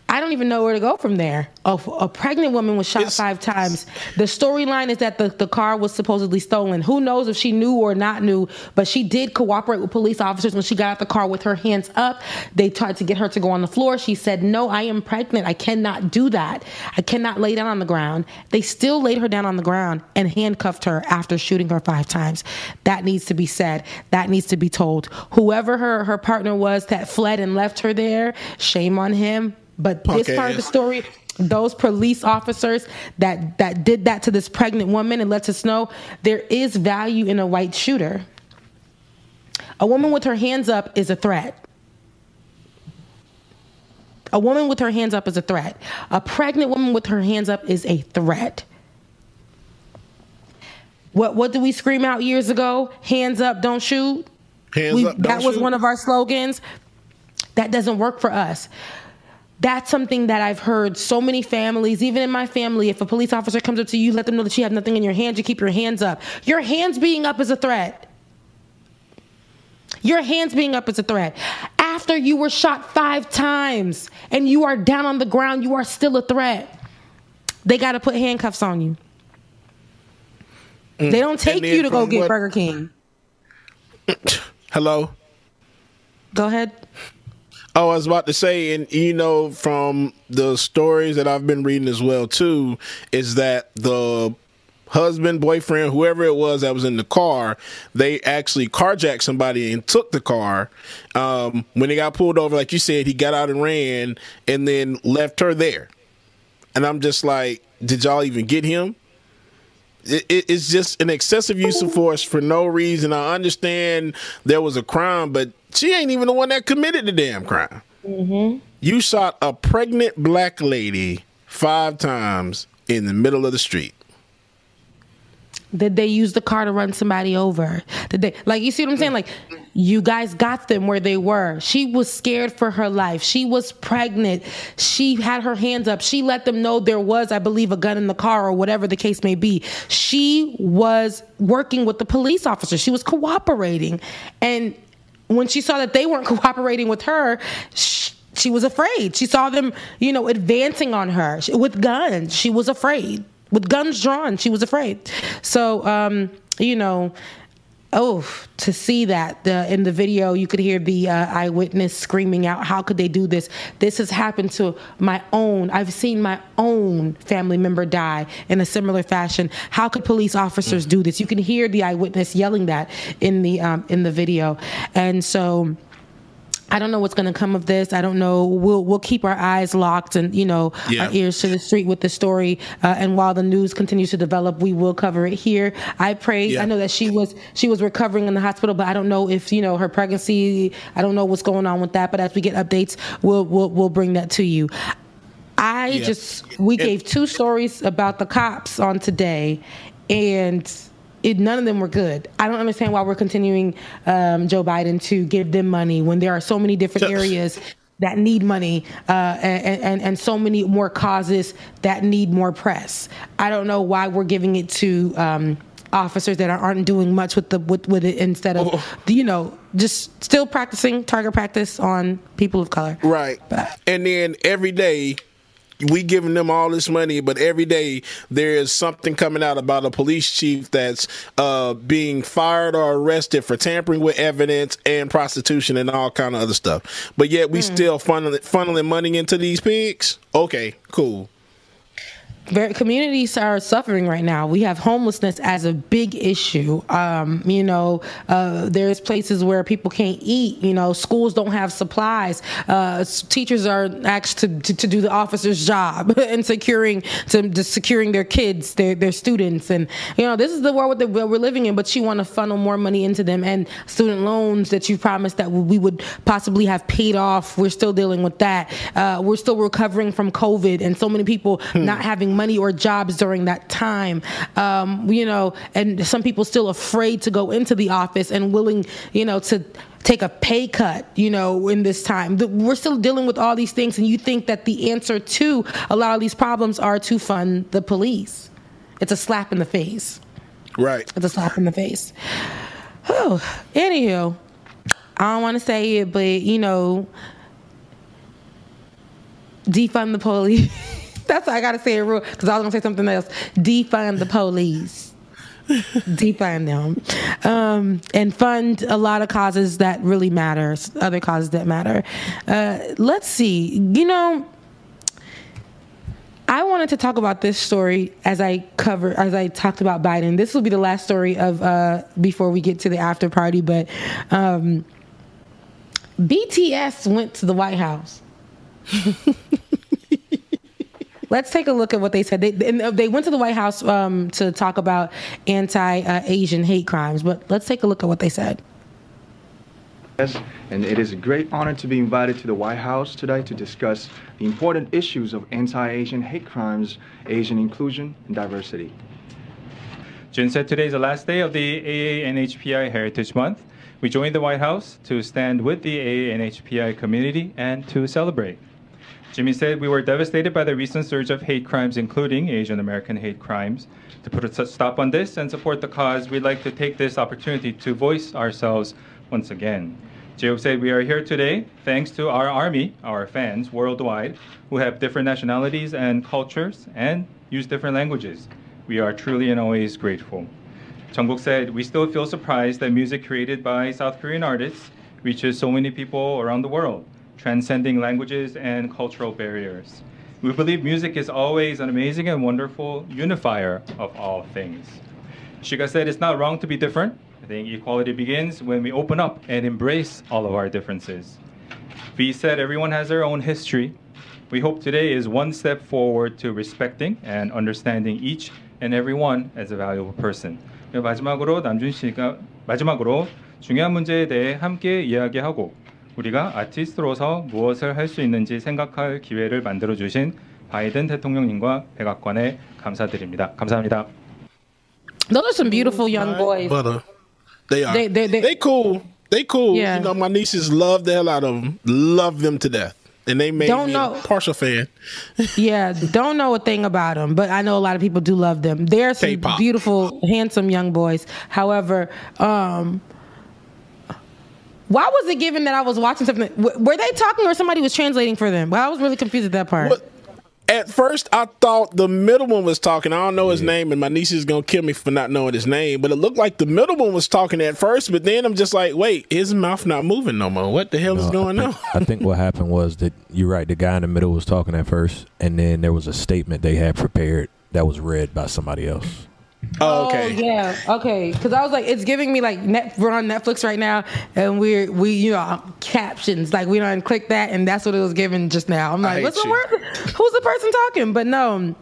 I don't even know where to go from there. A pregnant woman was shot 5 times. The storyline is that the car was supposedly stolen. Who knows if she knew or not knew, but she did cooperate with police officers when she got out the car with her hands up. They tried to get her to go on the floor. She said, no, I am pregnant. I cannot do that. I cannot lay down on the ground. They still laid her down on the ground and handcuffed her after shooting her 5 times. That needs to be said. That needs to be told. Whoever her partner was that fled and left her there, shame on him. But this part of the story, those police officers that did that to this pregnant woman, it lets us know there is value in a white shooter. A woman with her hands up is a threat. A woman with her hands up is a threat. A pregnant woman with her hands up is a threat. What did we scream out years ago? Hands up, don't shoot. Hands up, don't that was shoot. one of our slogans. That doesn't work for us. That's something that I've heard so many families, even in my family, if a police officer comes up to you, let them know that you have nothing in your hands, you keep your hands up. Your hands being up is a threat. Your hands being up is a threat. After you were shot 5 times and you are down on the ground, you are still a threat. They got to put handcuffs on you. They don't take you to go get Burger King. Hello? Go ahead. Oh, I was about to say, and you know, from the stories that I've been reading as well too, is that the husband, boyfriend, whoever it was that was in the car, they actually carjacked somebody and took the car. When they got pulled over, like you said, he got out and ran and then left her there. And I'm just like, did y'all even get him? It's just an excessive use of force for no reason. I understand there was a crime, but she ain't even the one that committed the damn crime. Mm-hmm. You shot a pregnant black lady 5 times in the middle of the street. Did they use the car to run somebody over? Did they, like, you see what I'm saying? Like, you guys got them where they were. She was scared for her life. She was pregnant. She had her hands up. She let them know there was, I believe, a gun in the car or whatever the case may be. She was working with the police officer. She was cooperating. And when she saw that they weren't cooperating with her, she was afraid. She saw them, advancing on her with guns. She was afraid. With guns drawn, she was afraid. So, to see that in the video, you could hear the eyewitness screaming out, how could they do this? This has happened to I've seen my own family member die in a similar fashion. How could police officers do this? You can hear the eyewitness yelling that in the video. And so, I don't know what's going to come of this. I don't know. We'll keep our eyes locked and, our ears to the street with the story. And while the news continues to develop, we will cover it here. I pray. Yeah. I know that she was recovering in the hospital, but I don't know if, her pregnancy, I don't know what's going on with that. But as we get updates, we'll bring that to you. We gave 2 stories about the cops on today, and none of them were good. I don't understand why we're continuing Joe Biden to give them money when there are so many different areas that need money and so many more causes that need more press. I don't know why we're giving it to officers that aren't doing much with it instead of just still practicing target practice on people of color. Right. And then every day, we giving them all this money, but every day there is something coming out about a police chief that's being fired or arrested for tampering with evidence and prostitution and all kind of other stuff. But yet we still funneling money into these pigs. Okay, cool. Communities are suffering right now. We have homelessness as a big issue. There's places where people can't eat. Schools don't have supplies. Teachers are asked to do the officer's job and securing their kids, their students. And this is the world that we're living in. But you want to funnel more money into them, and student loans that you promised that we would possibly have paid off. We're still dealing with that. We're still recovering from COVID, and so many people not having money or jobs during that time, and some people still afraid to go into the office and willing, to take a pay cut, in this time. We're still dealing with all these things, and you think that the answer to a lot of these problems are to fund the police. It's a slap in the face. Right. It's a slap in the face. Oh, anywho, I don't want to say it, but, defund the police. That's why I got to say it real, because I was going to say something else. Defund the police. Defund them. And fund a lot of causes that really matter, other causes that matter. Let's see. I wanted to talk about this story as I talked about Biden. This will be the last story of before we get to the after party, but BTS went to the White House. Let's take a look at what they said. They went to the White House to talk about anti-Asian hate crimes, but let's take a look at what they said. Yes, and it is a great honor to be invited to the White House today to discuss the important issues of anti-Asian hate crimes, Asian inclusion, and diversity. June said today is the last day of the AANHPI Heritage Month. We joined the White House to stand with the AANHPI community and to celebrate. Jimmy said we were devastated by the recent surge of hate crimes, including Asian American hate crimes. To put a stop on this and support the cause, we'd like to take this opportunity to voice ourselves once again. Jacob said we are here today thanks to our army, our fans worldwide, who have different nationalities and cultures and use different languages. We are truly and always grateful. Jungkook said we still feel surprised that music created by South Korean artists reaches so many people around the world, transcending languages and cultural barriers. We believe music is always an amazing and wonderful unifier of all things. Shika said it's not wrong to be different. I think equality begins when we open up and embrace all of our differences. V said everyone has their own history. We hope today is one step forward to respecting and understanding each and every one as a valuable person. 마지막으로 남준 씨가 중요한 문제에 대해 함께 이야기하고 우리가 아티스트로서 무엇을 할 수 있는지 생각할 기회를 만들어 주신 바이든 대통령님과 백악관에 감사드립니다. 감사합니다. Those are some beautiful young boys. But they are. They cool. They cool. Yeah. You know, my nieces love the hell out of them. Love them to death. And they made me a partial fan. Yeah, don't know a thing about them, but I know a lot of people do love them. They're some K-pop. beautiful, handsome young boys. However, why was it given that I was watching something? Were they talking or somebody was translating for them? Well, I was really confused at that part. At first, I thought the middle one was talking. I don't know his name, and my niece is going to kill me for not knowing his name. But it looked like the middle one was talking at first, but then I'm just like, wait, his mouth not moving no more. What the hell is going on? I think what happened was that, you're right, the guy in the middle was talking at first, and then there was a statement they had prepared that was read by somebody else. Oh, okay. Yeah, okay. Because I was like, it's giving me like we're on Netflix right now, and we captions, like we don't click that, and that's what it was giving just now. I'm like, what's the word? Who's the person talking? But no.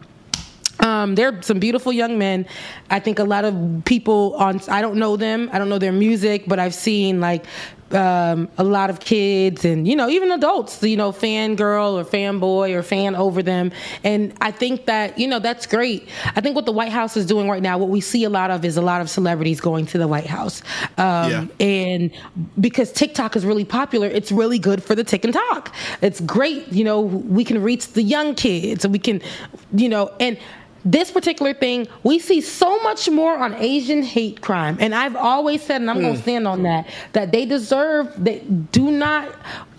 They're some beautiful young men. I think a lot of people I don't know them. I don't know their music, but I've seen like a lot of kids and, even adults, fangirl or fanboy or fan over them. And I think that, that's great. I think what the White House is doing right now, what we see a lot of is a lot of celebrities going to the White House. And because TikTok is really popular, it's really good for the tick and talk. It's great. We can reach the young kids and we can, and this particular thing, we see so much more on Asian hate crime. And I've always said, and I'm going to stand on that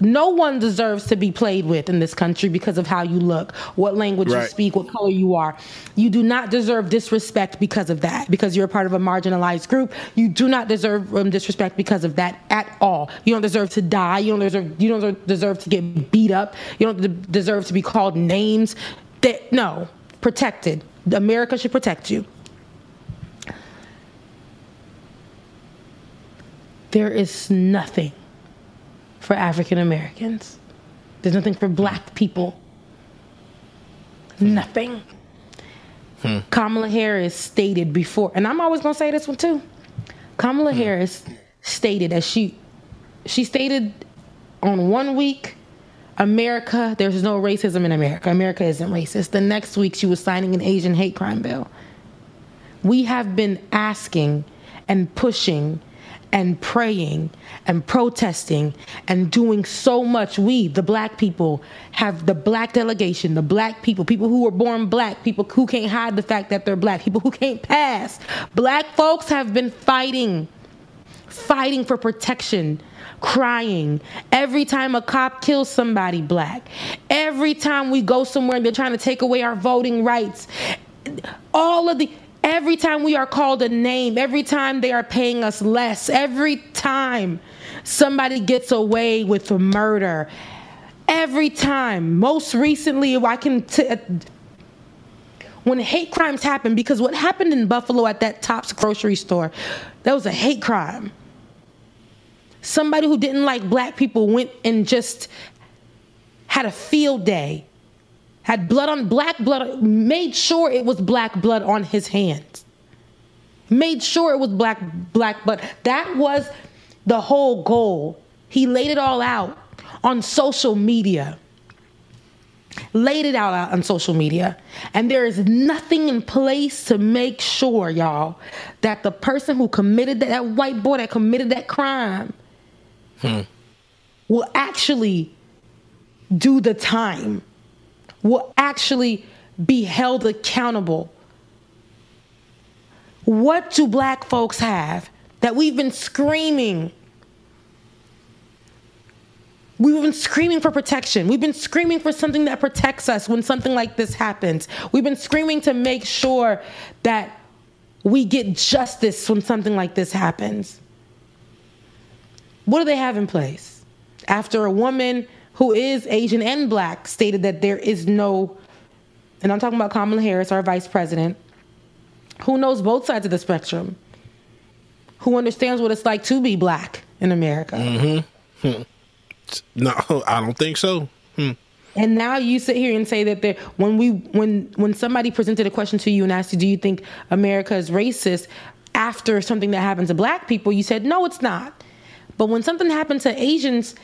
no one deserves to be played with in this country because of how you look, what language you speak, what color you are. You do not deserve disrespect because of that, because you're a part of a marginalized group. You do not deserve disrespect because of that at all. You don't deserve to die. You don't deserve to get beat up. You don't deserve to be called names. No, protected. America should protect you. There is nothing for African Americans. There's nothing for black people. Nothing. Kamala Harris stated before, and I'm always going to say this one too. Kamala Harris stated, as she stated on 1 week, America, there's no racism in America. America isn't racist. The next week, she was signing an Asian hate crime bill. We have been asking and pushing and praying and protesting and doing so much. We, the black people, have the black delegation, the black people who were born black, people who can't hide the fact that they're black, people who can't pass. Black folks have been fighting for protection, crying every time a cop kills somebody black, every time we go somewhere and they're trying to take away our voting rights, every time we are called a name, every time they are paying us less, every time somebody gets away with murder, every time. Most recently, when hate crimes happen, because what happened in Buffalo at that Tops grocery store, that was a hate crime. Somebody who didn't like black people went and just had a field day, had black blood, made sure it was black blood on his hands. Made sure it was black blood. That was the whole goal. He laid it all out on social media. And there is nothing in place to make sure, y'all, that the person who committed that white boy that committed that crime will actually do the time, will actually be held accountable. What do black folks have that we've been screaming? We've been screaming for protection. We've been screaming for something that protects us when something like this happens. We've been screaming to make sure that we get justice when something like this happens. What do they have in place? After a woman who is Asian and black stated that there is no and I'm talking about Kamala Harris, our vice president, who knows both sides of the spectrum, who understands what it's like to be black in America. Mm-hmm. No, I don't think so. And now you sit here and say that when somebody presented a question to you and asked you, do you think America is racist after something that happened to black people, you said, no, it's not. But when something happened to Asians,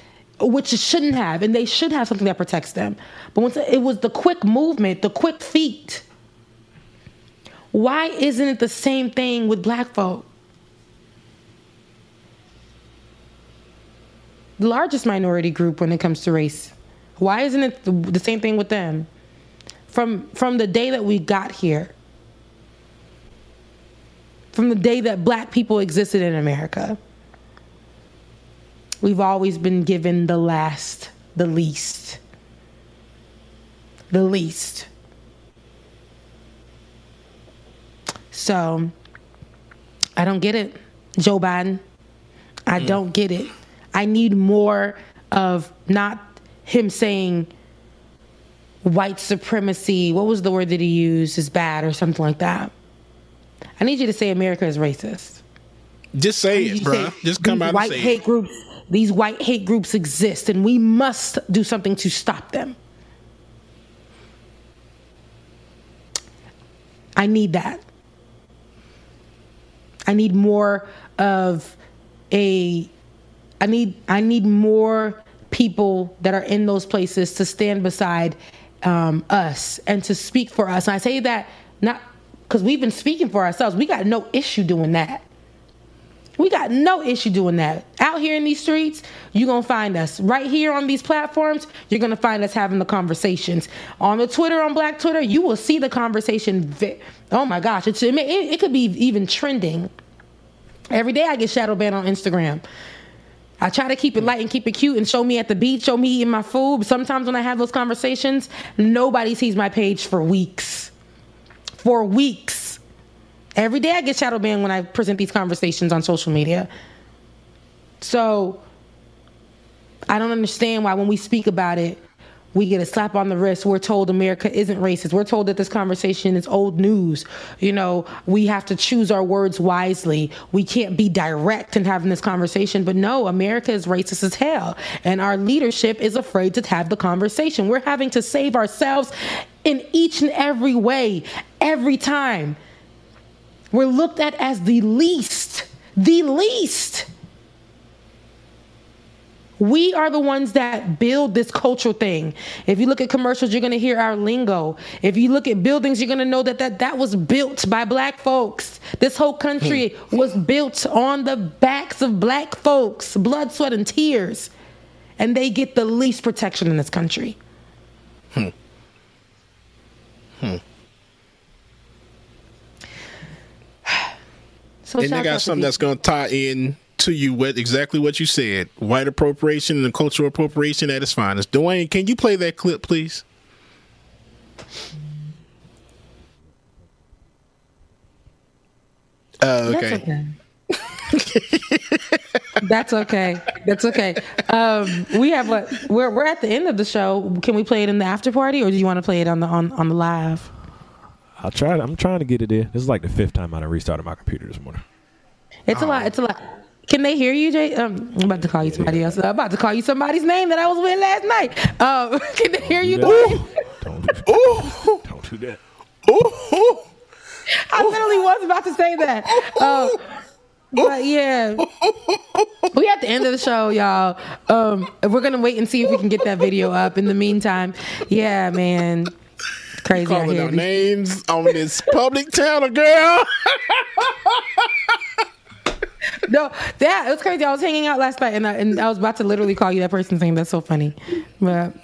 which it shouldn't have, and they should have something that protects them, but once it was the quick movement, the quick feet, why isn't it the same thing with black folk? The largest minority group when it comes to race. Why isn't it the same thing with them? From the day that we got here, from the day that black people existed in America, we've always been given the least. So, I don't get it, Joe Biden. I don't get it. I need more of not him saying white supremacy. What was the word that he used? Is bad or something like that. I need you to say America is racist. Just say it, bro. Just come out and say it. These white hate groups exist, and we must do something to stop them. I need that. I need more of I need more people that are in those places to stand beside us and to speak for us. And I say that not because we've been speaking for ourselves. We got no issue doing that. Out here in these streets, you're going to find us. Right here on these platforms, you're going to find us having the conversations. On the Twitter, on Black Twitter, you will see the conversation. Oh my gosh, it could be even trending. Every day I get shadow banned on Instagram. I try to keep it light and keep it cute and show me at the beach, show me eating my food. But sometimes when I have those conversations, nobody sees my page for weeks. Every day I get shadow banned when I present these conversations on social media. So I don't understand why when we speak about it, we get a slap on the wrist. We're told America isn't racist. We're told that this conversation is old news. You know, we have to choose our words wisely. We can't be direct in having this conversation. But no, America is racist as hell. And our leadership is afraid to have the conversation. We're having to save ourselves in each and every way, every time. We're looked at as the least. We are the ones that build this cultural thing. If you look at commercials, you're going to hear our lingo. If you look at buildings, you're going to know that was built by black folks. This whole country was built on the backs of black folks, blood, sweat, and tears. And they get the least protection in this country. So and they got something that's going to tie in to you with exactly what you said. White appropriation and cultural appropriation at its finest. Dwayne, can you play that clip, please? Okay. That's okay. We have we're at the end of the show. Can we play it in the after party, or do you want to play it on the live? I'll try it. I'm trying to get it in. This is like the 5th time I restarted my computer this morning. It's a lot. Can they hear you, Jay? I'm about to call you somebody else. I'm about to call you somebody's name that I was with last night. Can they hear you? Don't do that. I literally was about to say that. But yeah, we at the end of the show, y'all. We're gonna wait and see if we can get that video up. In the meantime, yeah, man, crazy. Calling out names on this public channel, girl. No, it was crazy. I was hanging out last night, and I was about to literally call you that person's name. That's so funny. But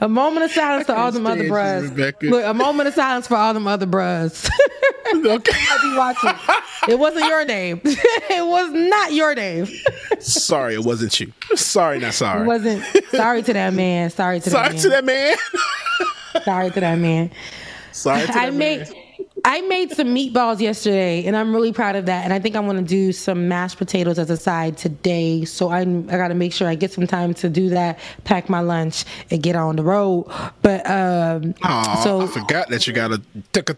a moment of silence to all them other bros. Look, a moment of silence for all them other bros. Okay. I'll be watching. It wasn't your name. It was not your name. Sorry, it wasn't you. Sorry, not sorry. It wasn't. Sorry to that man. Sorry to that man. Sorry to that man. I made some meatballs yesterday, and I'm really proud of that. And I think I want to do some mashed potatoes as a side today. So I got to make sure I get some time to do that, pack my lunch, and get on the road. But so I forgot that you got to tick a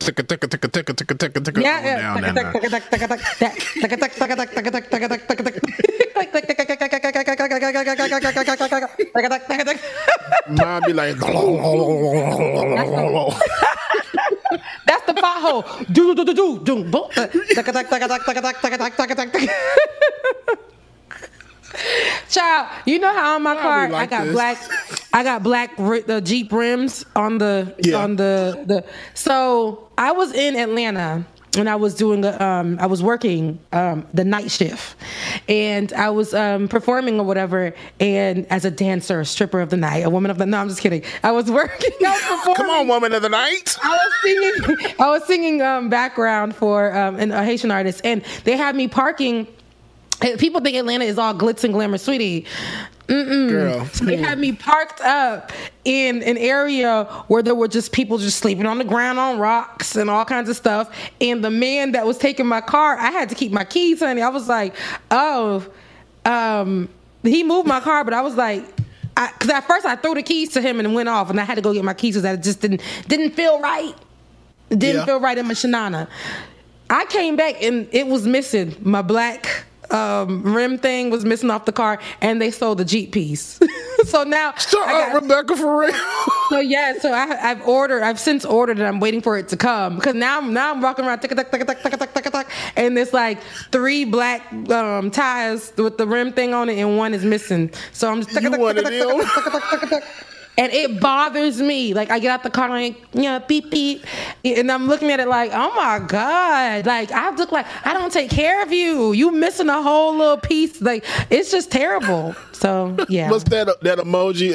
Mine be like. That's the pothole. Child, you know how on my car I got black Jeep rims on the So I was in Atlanta and I was doing I was working the night shift, and I was performing or whatever, and as a dancer, stripper of the night, a woman of the no, I'm just kidding. I was working. I was performing. Come on, woman of the night. I was singing background for a Haitian artist, and they had me parking. People think Atlanta is all glitz and glamour, sweetie. Girl. So they had me parked up in an area where there were just people just sleeping on the ground on rocks and all kinds of stuff. And the man that was taking my car, I had to keep my keys, honey. I was like, he moved my car, but I was like, because at first I threw the keys to him and went off, and I had to go get my keys because that just didn't feel right. It didn't feel right in my shanana. I came back and it was missing. My black rim thing was missing off the car, and they sold the Jeep piece. So now Rebecca, for real. So yeah, so I've since ordered, and I'm waiting for it to come, because now I'm walking around and there's like 3 black tires with the rim thing on it, and one is missing. So I'm just and it bothers me. Like, I get out the car, like, beep, beep. And I'm looking at it like, oh my God. Like, I look like I don't take care of you. You missing a whole little piece. Like, it's just terrible. So, yeah. What's that emoji,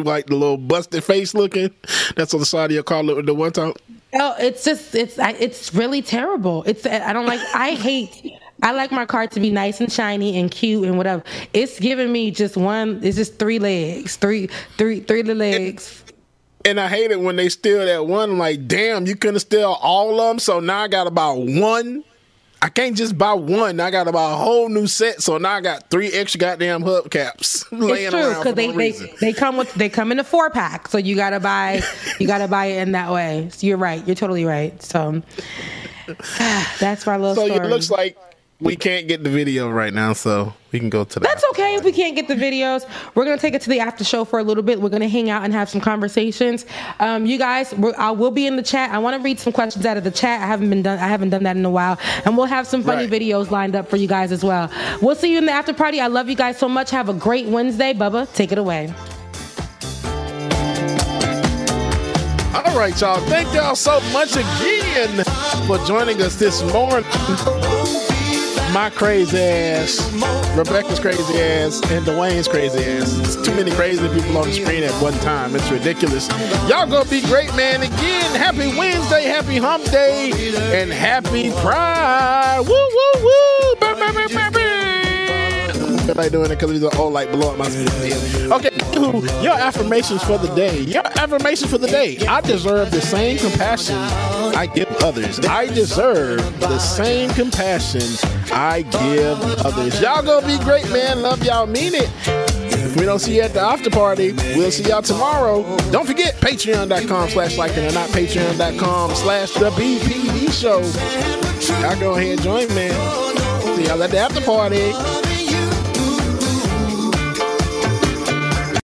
like the little busted face looking? That's on the side of your car the one time? Oh, it's really terrible. I like my car to be nice and shiny and cute and whatever. It's giving me just 3 legs, three legs. And I hate it when they steal that one. I'm like, damn, you couldn't steal all of them. So now I got to buy one. I can't just buy one. I got to buy a whole new set. So now I got 3 extra goddamn hubcaps laying it's true, around. Because they come in a 4-pack. So you gotta buy it in that way. So you're right. You're totally right. So that's my little story. So it looks like we can't get the video right now, so we can go to that. That's okay if we can't get the videos. We're going to take it to the after show for a little bit. We're going to hang out and have some conversations. You guys, I will be in the chat. I want to read some questions out of the chat. I haven't done that in a while. And we'll have some funny videos lined up for you guys as well. We'll see you in the after party. I love you guys so much. Have a great Wednesday. Bubba, take it away. All right, y'all. Thank y'all so much again for joining us this morning. My crazy ass, Rebecca's crazy ass, and Dwayne's crazy ass. It's too many crazy people on the screen at one time. It's ridiculous. Y'all gonna be great, man. Again, happy Wednesday, happy hump day, and happy Pride. Woo, woo, woo. Bah, bah, bah, bah, bah. Everybody doing it because he's an old light below my speed. Okay, your affirmations for the day. Your affirmations for the day. I deserve the same compassion I give others. I deserve the same compassion I give others. Y'all gonna be great, man. Love y'all. Mean it. If we don't see you at the after party, we'll see y'all tomorrow. Don't forget patreon.com/likingitnornot, patreon.com/the BPD show. Y'all go ahead and join, man. See y'all at the after party.